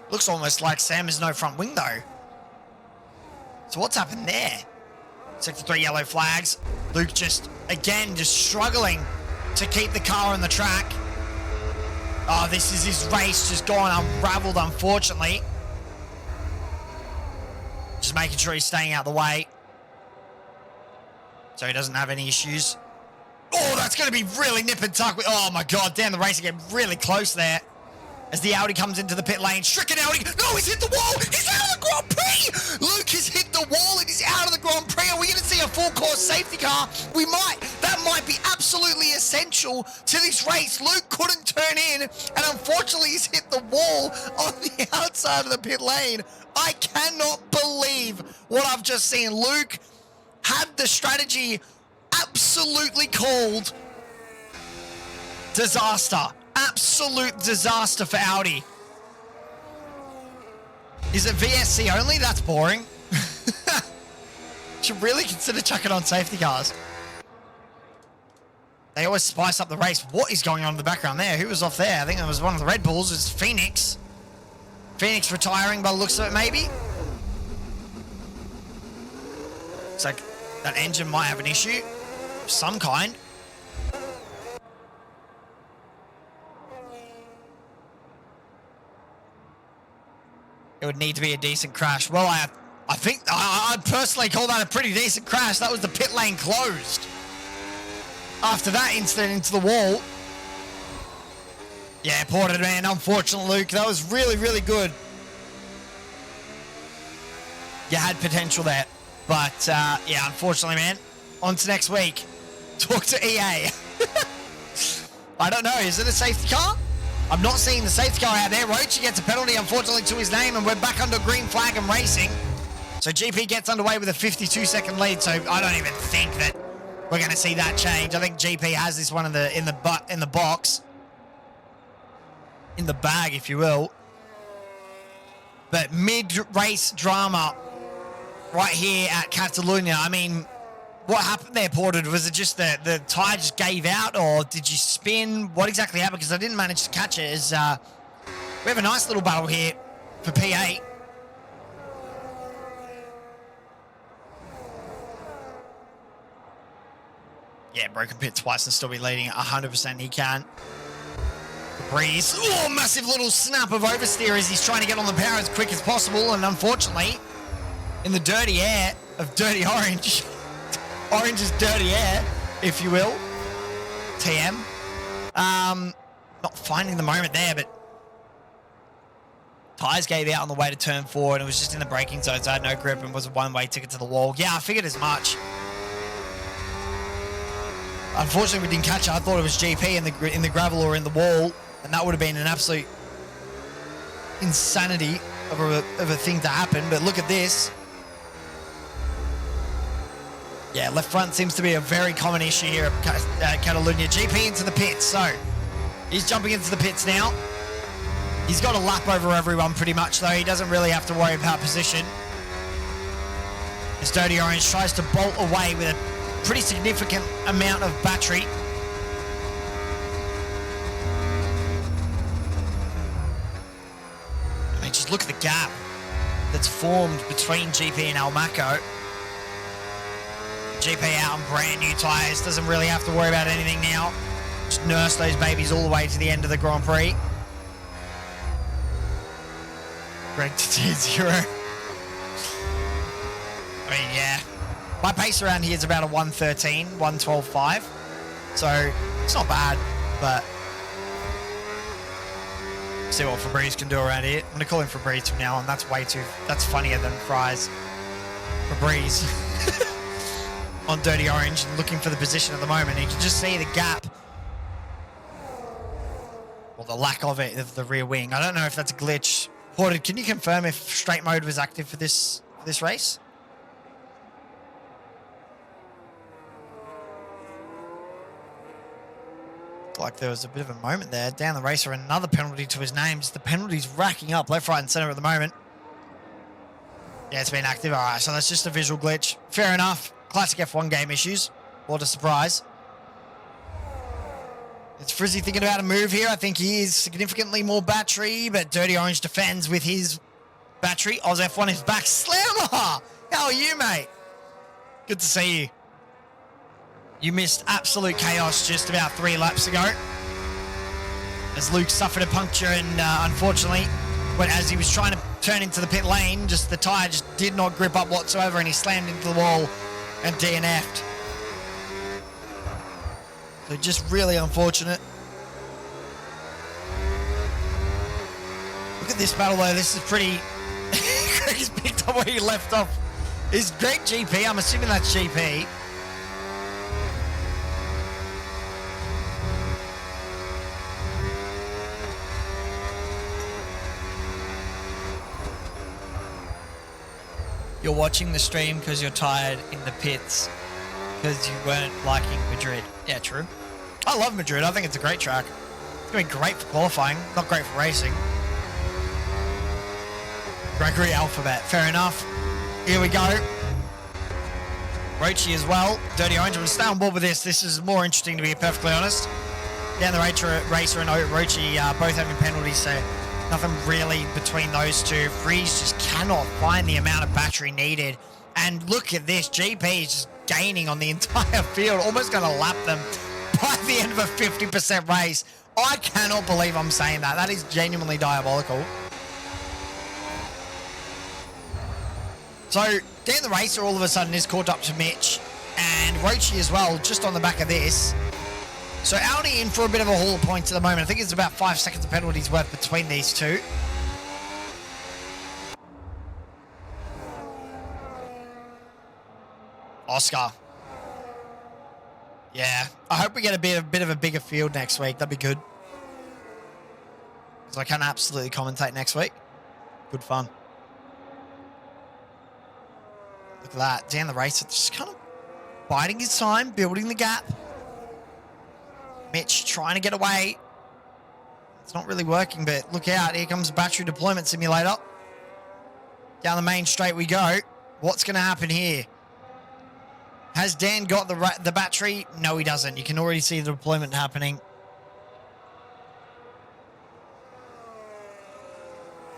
Looks almost like Sam has no front wing though. So what's happened there? Sector 3 yellow flags. Luke just struggling to keep the car on the track. Oh, this is his race just going unraveled, unfortunately. Just making sure he's staying out of the way. so he doesn't have any issues. Oh, that's going to be really nip and tuck. Oh, my God. Damn, the race getting really close there. As the Audi comes into the pit lane. Stricken Audi. No, he's hit the wall. He's out of the Grand Prix. Luke has hit the wall and he's out of the Grand Prix. Are we going to see a full course safety car? We might. That might be absolutely essential to this race. Luke couldn't turn in, and unfortunately, he's hit the wall on the outside of the pit lane. I cannot believe what I've just seen. Luke had the strategy absolutely called. Disaster. Absolute disaster for Audi. Is it VSC only? That's boring. Should really consider chucking on safety cars. They always spice up the race. What is going on in the background there? Who was off there? I think that was one of the Red Bulls. It's Phoenix. Phoenix retiring by the looks of it, maybe. Looks like that engine might have an issue of some kind. It would need to be a decent crash. Well, I think I'd personally call that a pretty decent crash. That was the pit lane closed. After that incident into the wall. Yeah, Porter, man. Unfortunate, Luke. That was really, really good. You had potential there. But, yeah, unfortunately, man. On to next week. Talk to EA. I don't know. Is it a safety car? I'm not seeing the safety car out there. Roach gets a penalty, unfortunately, to his name, and we're back under green flag and racing. So GP gets underway with a 52-second lead, so I don't even think that we're going to see that change. I think GP has this one in the box. In the bag, if you will. But mid-race drama right here at Catalunya. I mean, what happened there, Porter? Was it just the tyre just gave out, or did you spin? What exactly happened? Because I didn't manage to catch it. As we have a nice little battle here for P8. Yeah, broken pit twice and still be leading 100%. He can. Breeze. Oh, massive little snap of oversteer as he's trying to get on the power as quick as possible. And unfortunately, in the dirty air of Dirty Orange, Orange's dirty air, if you will, TM. Not finding the moment there, but tyres gave out on the way to turn 4, and it was just in the braking zone, so I had no grip and was a one-way ticket to the wall. Yeah, I figured as much. Unfortunately, we didn't catch it. I thought it was GP in the gravel or in the wall, and that would have been an absolute insanity of a thing to happen. But look at this. Yeah, left front seems to be a very common issue here at Catalunya. GP into the pits, so he's jumping into the pits now. He's got a lap over everyone pretty much, though. He doesn't really have to worry about position. As Dirty Orange tries to bolt away with a pretty significant amount of battery. I mean, just look at the gap that's formed between GP and Almaco. GP out on brand new tyres, doesn't really have to worry about anything now. Just nurse those babies all the way to the end of the Grand Prix. Greg to tier 0. I mean, yeah. My pace around here is about a 113, 112.5. So it's not bad, but see what Febreze can do around here. I'm going to call him Febreze from now on. That's funnier than Fries. Febreze. On Dirty Orange and looking for the position at the moment. You can just see the gap. Or the lack of it of the rear wing. I don't know if that's a glitch. Porter, can you confirm if straight mode was active for this race? Like there was a bit of a moment there. Down the racer, another penalty to his name. Just the penalties racking up left, right, and center at the moment. Yeah, it's been active. All right, so that's just a visual glitch. Fair enough. Classic F1 game issues. What a surprise. It's Frizzy thinking about a move here. I think he is significantly more battery, but Dirty Orange defends with his battery. AUSF1 is back. Slammer! How are you, mate? Good to see you. You missed absolute chaos just about 3 laps ago. As Luke suffered a puncture and unfortunately, as he was trying to turn into the pit lane, just the tyre just did not grip up whatsoever and he slammed into the wall and DNF'd. So just really unfortunate. Look at this battle though. This is pretty... He's picked up where he left off. Is Greg GP? I'm assuming that's GP. You're watching the stream because you're tired in the pits because you weren't liking Madrid. Yeah, true. I love Madrid. I think it's a great track. It's going to be great for qualifying, not great for racing. Gregory Alphabet. Fair enough. Here we go. Rochi as well. Dirty Orange. We'll stay on board with this. This is more interesting, to be perfectly honest. Yeah, the Racer and Rochi both having penalties, so nothing really between those two. Freeze just cannot find the amount of battery needed. And look at this. GP is just gaining on the entire field, almost going to lap them by the end of a 50% race. I cannot believe I'm saying that. That is genuinely diabolical. So, Dan the Racer all of a sudden is caught up to Mitch, and Rochi as well, just on the back of this. So Audi in for a bit of a haul of points at the moment. I think it's about 5 seconds of penalties worth between these two. Oscar. Yeah, I hope we get a bit of a bigger field next week. That'd be good. Because I can absolutely commentate next week. Good fun. Look at that. Dan the Racer just kind of biding his time, building the gap. Mitch trying to get away. It's not really working, but look out. Here comes Battery Deployment Simulator. Down the main straight we go. What's going to happen here? Has Dan got the battery? No, he doesn't. You can already see the deployment happening.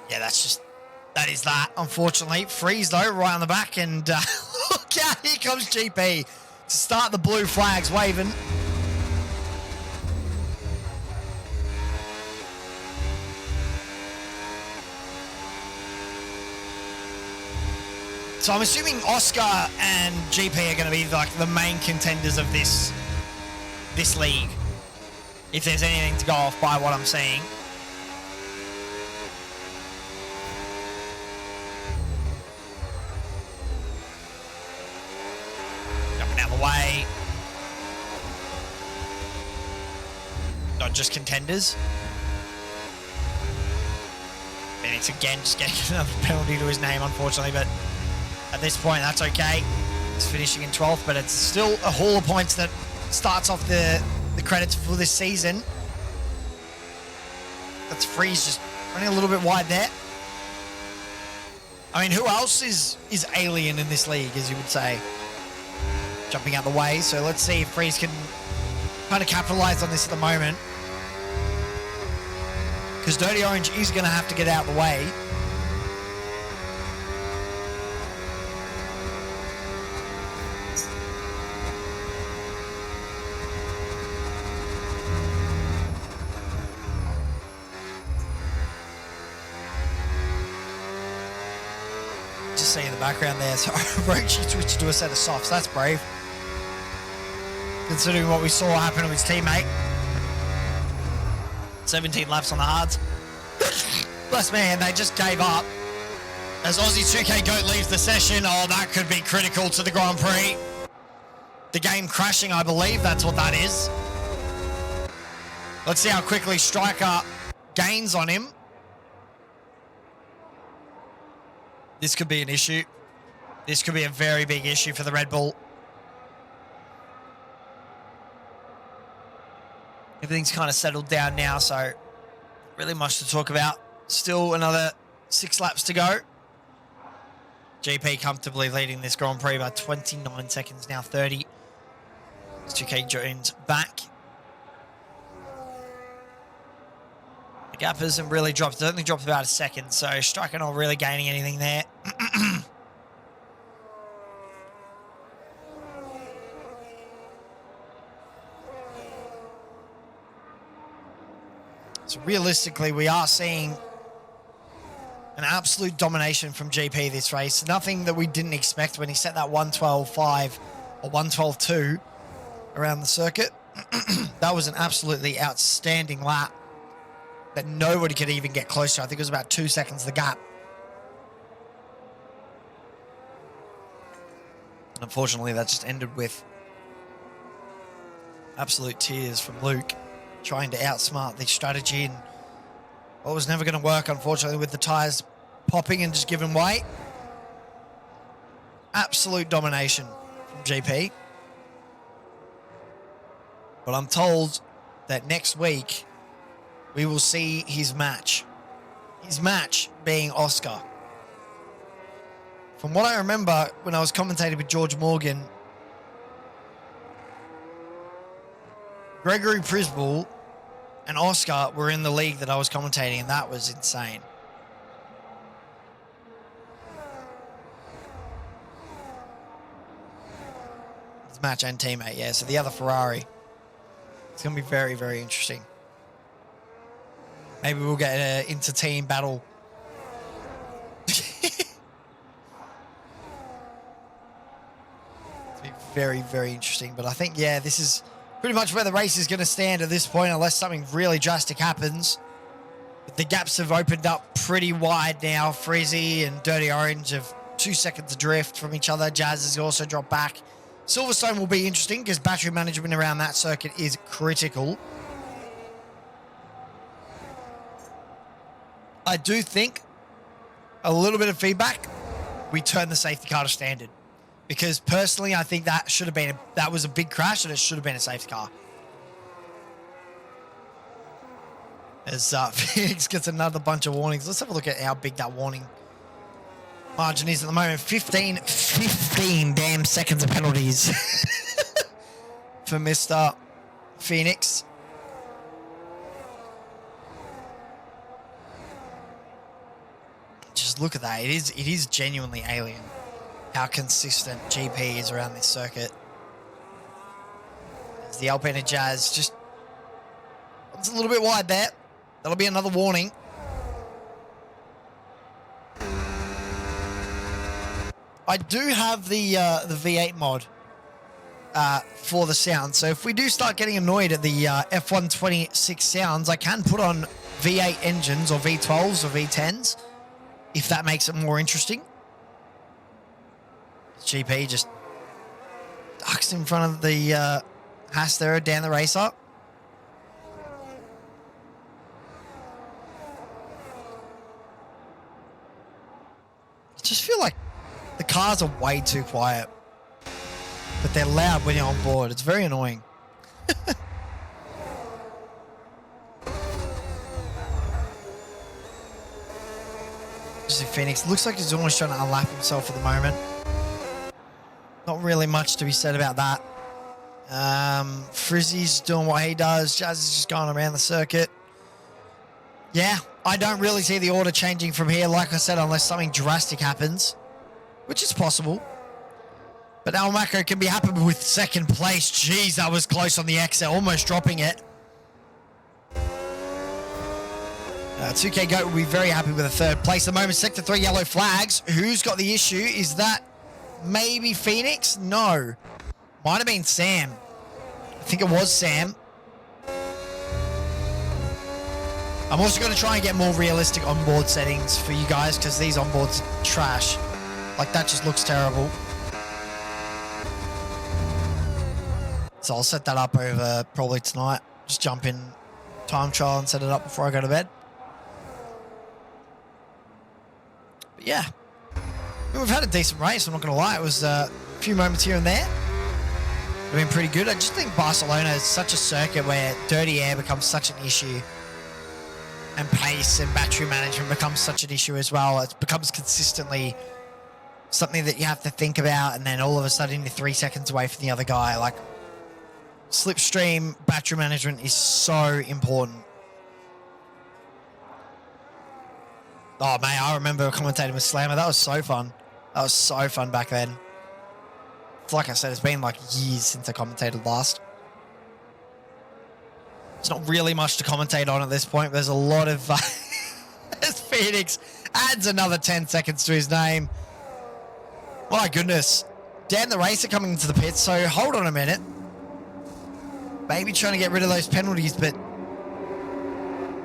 Yeah, that is that, unfortunately. Freeze, though, right on the back. And look out, here comes GP to start the blue flags waving. So I'm assuming Oscar and GP are going to be like the main contenders of this league, if there's anything to go off by what I'm seeing. Jumping out of the way. Not just contenders. And it's again just getting another penalty to his name, unfortunately, but at this point, that's okay. He's finishing in 12th, but it's still a haul of points that starts off the credits for this season. That's Freeze just running a little bit wide there. I mean, who else is alien in this league, as you would say? Jumping out the way, so let's see if Freeze can kind of capitalize on this at the moment. Because Dirty Orange is going to have to get out of the way. See in the background there, so Rochi switched to a set of softs. That's brave, considering what we saw happen to his teammate. 17 laps on the hards. Bless man, they just gave up. As Aussie 2K Goat leaves the session, oh, that could be critical to the Grand Prix. The game crashing, I believe that's what that is. Let's see how quickly Striker gains on him. This could be an issue. This could be a very big issue for the Red Bull. Everything's kind of settled down now, so really much to talk about. Still another 6 laps to go. GP comfortably leading this Grand Prix by 29 seconds now, 30. 2K Jones back. The gap hasn't really dropped. It's only dropped about a second, so Striker not really gaining anything there. So realistically, we are seeing an absolute domination from GP this race. Nothing that we didn't expect when he set that 112.5 or 112.2 around the circuit. That was an absolutely outstanding lap that nobody could even get close to. I think it was about 2 seconds the gap. And unfortunately, that just ended with absolute tears from Luke trying to outsmart the strategy, and what was never going to work, unfortunately, with the tyres popping and just giving way. Absolute domination from GP. But I'm told that next week we will see his match. His match being Oscar. From what I remember when I was commentating with George Morgan, Gregory Prisball and Oscar were in the league that I was commentating, and that was insane. His match and teammate, yeah. So the other Ferrari. It's going to be very, very interesting. Maybe we'll get an inter-team battle. It's be very, very interesting. But I think, yeah, this is pretty much where the race is going to stand at this point, unless something really drastic happens. But the gaps have opened up pretty wide now. Frizzy and Dirty Orange have 2 seconds adrift from each other. Jazz has also dropped back. Silverstone will be interesting because battery management around that circuit is critical. I do think a little bit of feedback, we turn the safety car to standard. Because personally, I think that should have been that was a big crash and it should have been a safety car. As Phoenix gets another bunch of warnings. Let's have a look at how big that warning margin is at the moment. 15 damn seconds of penalties for Mr. Phoenix. Just look at that. It is genuinely alien how consistent GP is around this circuit. As the Alpine and Jazz just, it's a little bit wide there. That'll be another warning. I do have the V8 mod for the sound, so if we do start getting annoyed at the F126 sounds, I can put on V8 engines or V12s or V10s if that makes it more interesting. GP just ducks in front of the Haas there, Dan the Racer. I just feel like the cars are way too quiet, but they're loud when you're on board. It's very annoying. Phoenix looks like he's almost trying to unlap himself at the moment. Not really much to be said about that. Frizzy's doing what he does. Jazz is just going around the circuit. Yeah, I don't really see the order changing from here, like I said, unless something drastic happens, which is possible. But Almaco can be happy with second place. Jeez, that was close on the exit, almost dropping it. 2K Goat will be very happy with a third place at the moment. Sector 3 yellow flags. Who's got the issue? Is that maybe Phoenix? No. Might have been Sam. I think it was Sam. I'm also going to try and get more realistic onboard settings for you guys because these onboards are trash. Like, that just looks terrible. So I'll set that up over probably tonight. Just jump in time trial and set it up before I go to bed. But yeah, we've had a decent race, I'm not going to lie. It was a few moments here and there. It's been pretty good. I just think Barcelona is such a circuit where dirty air becomes such an issue. And pace and battery management becomes such an issue as well. It becomes consistently something that you have to think about, and then all of a sudden you're 3 seconds away from the other guy. Like, slipstream battery management is so important. Oh, man, I remember commentating with Slammer. That was so fun. That was so fun back then. Like I said, it's been like years since I commentated last. There's not really much to commentate on at this point. There's a lot of... as Phoenix adds another 10 seconds to his name. My goodness. Dan the Racer coming into the pits, so hold on a minute. maybe trying to get rid of those penalties, but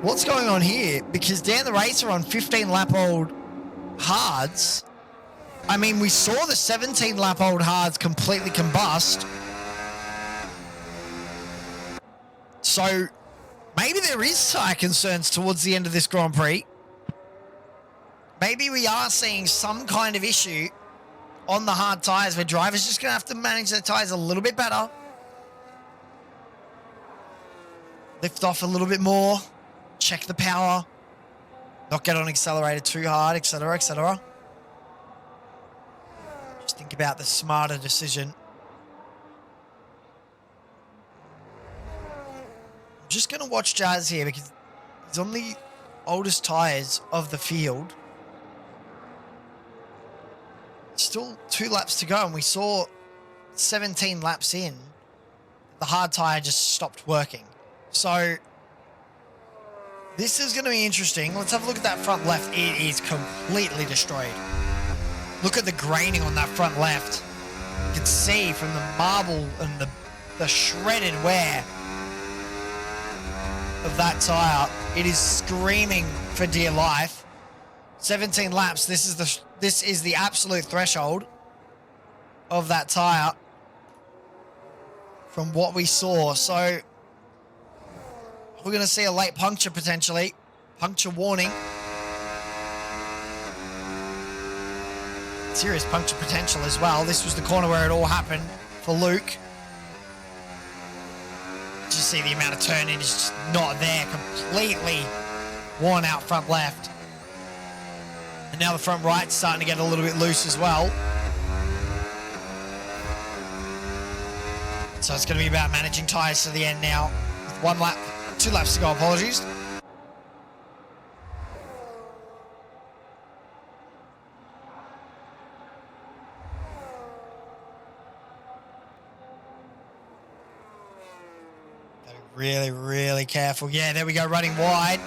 what's going on here? Because Dan the Racer on 15-lap-old hards. I mean, we saw the 17-lap-old hards completely combust. So maybe there is tyre concerns towards the end of this Grand Prix. Maybe we are seeing some kind of issue on the hard tyres where drivers just going to have to manage their tyres a little bit better. Lift off a little bit more. Check the power. Not get on accelerator too hard, etc., etc. Just think about the smarter decision. I'm just going to watch Jazz here because he's on the oldest tyres of the field. Still 2 laps to go, and we saw 17 laps in, the hard tyre just stopped working. So this is going to be interesting. Let's have a look at that front left. It is completely destroyed. Look at the graining on that front left. You can see from the marble and the shredded wear of that tyre. It is screaming for dear life. 17 laps. This is the absolute threshold of that tyre from what we saw. So we're going to see a late puncture potentially. Puncture warning. Serious puncture potential as well. This was the corner where it all happened for Luke. Just see the amount of turning is just not there. Completely worn out front left. And now the front right's starting to get a little bit loose as well. So it's going to be about managing tyres to the end now. With 2 laps to go, apologies. Really, really careful. Yeah, there we go, running wide.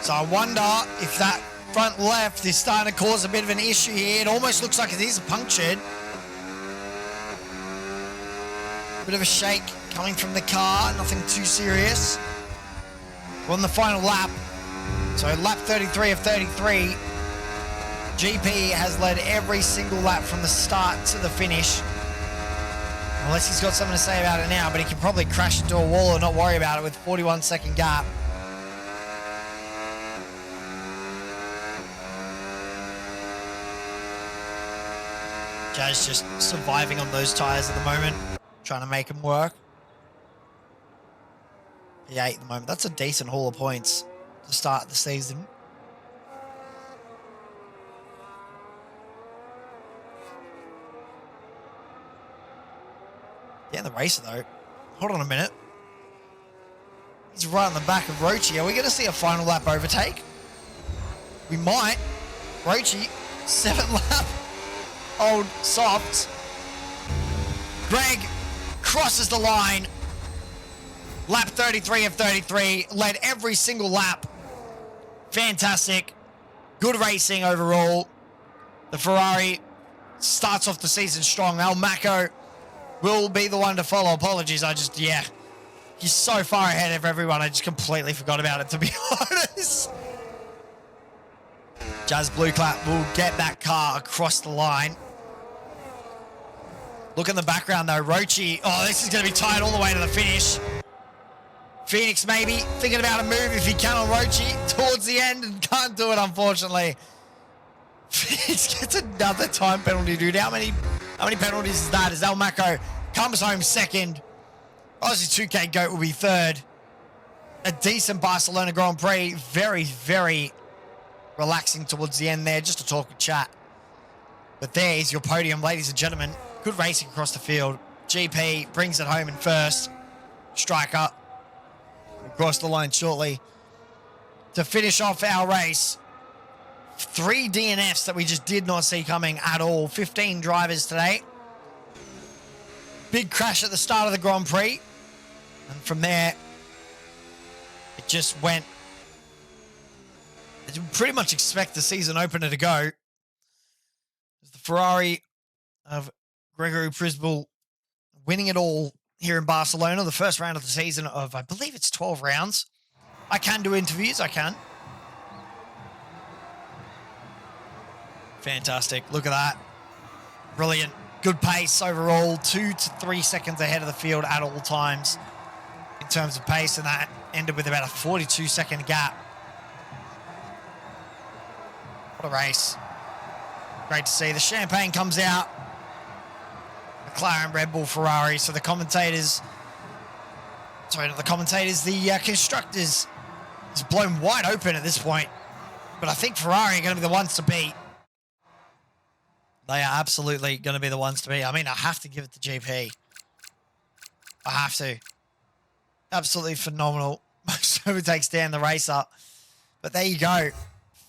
So I wonder if that front left is starting to cause a bit of an issue here. It almost looks like it is punctured. Bit of a shake coming from the car. Nothing too serious. We're on the final lap. So lap 33 of 33. GP has led every single lap from the start to the finish. Unless he's got something to say about it now, but he can probably crash into a wall and not worry about it with 41-second gap. Jazz just surviving on those tyres at the moment, trying to make them work. P8 at the moment. That's a decent haul of points to start the season. Yeah, the racer though. Hold on a minute. He's right on the back of Rochi. Are we going to see a final lap overtake? We might. Rochi, 7-lap old soft. Greg crosses the line. Lap 33 of 33. Led every single lap. Fantastic. Good racing overall. The Ferrari starts off the season strong. Al Macco will be the one to follow. Apologies, he's so far ahead of everyone, I just completely forgot about it, to be honest. Jazz Blue Clap will get that car across the line. Look in the background though, Rochi. Oh, this is going to be tight all the way to the finish. Phoenix maybe thinking about a move if he can on Rochi towards the end and can't do it, unfortunately. Phoenix gets another time penalty, dude. How many penalties is that? As Almaco comes home second. Aussie 2K GOAT will be third. A decent Barcelona Grand Prix. Very, very relaxing towards the end there. Just a talk and chat. But there's your podium, ladies and gentlemen. Good racing across the field. GP brings it home in first. Striker will cross the line shortly to finish off our race. 3 DNFs that we just did not see coming at all. 15 drivers today. Big crash at the start of the Grand Prix. And from there, it just went. You pretty much expect the season opener to go. The Ferrari of Gregory Prisbel winning it all here in Barcelona, the first round of the season of, I believe it's 12 rounds. I can do interviews, I can. Fantastic. Look at that. Brilliant. Good pace overall. 2 to 3 seconds ahead of the field at all times in terms of pace, and that ended with about a 42-second gap. What a race. Great to see. The champagne comes out. McLaren, Red Bull, Ferrari. So the commentators, sorry, not the commentators, the constructors is blown wide open at this point. But I think Ferrari are going to be the ones to beat. They are absolutely going to be the ones to beat. I mean, I have to give it to GP. I have to. Absolutely phenomenal. So takes down the race up. But there you go.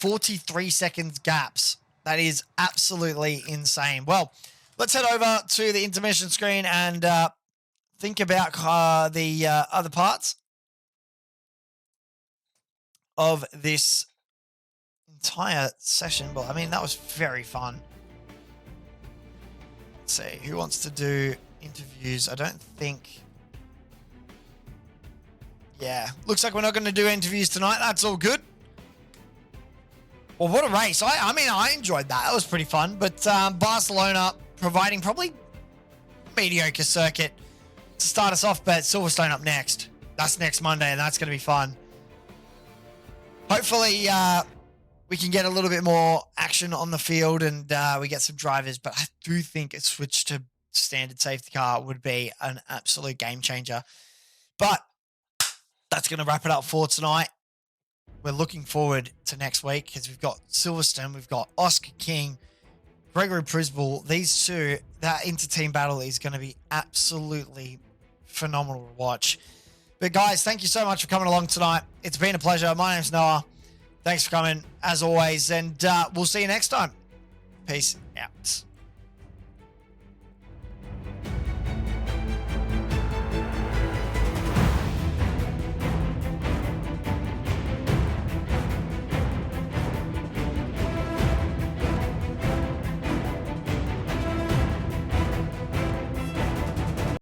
43 seconds gaps. That is absolutely insane. Well, let's head over to the intermission screen and think about the other parts of this entire session. But I mean, that was very fun. Let's see, who wants to do interviews? I don't think. Yeah, looks like we're not going to do interviews tonight. That's all good. Well, what a race. I mean, I enjoyed that. That was pretty fun. But Barcelona providing probably mediocre circuit to start us off, but Silverstone up next. That's next Monday, and that's going to be fun. Hopefully, we can get a little bit more action on the field and we get some drivers, but I do think a switch to standard safety car would be an absolute game changer. But that's going to wrap it up for tonight. We're looking forward to next week because we've got Silverstone, we've got Oscar King, Gregory Prisball. These two, that inter-team battle is going to be absolutely phenomenal to watch. But guys, thank you so much for coming along tonight. It's been a pleasure. My name's Noah. Thanks for coming, as always, and we'll see you next time. Peace out.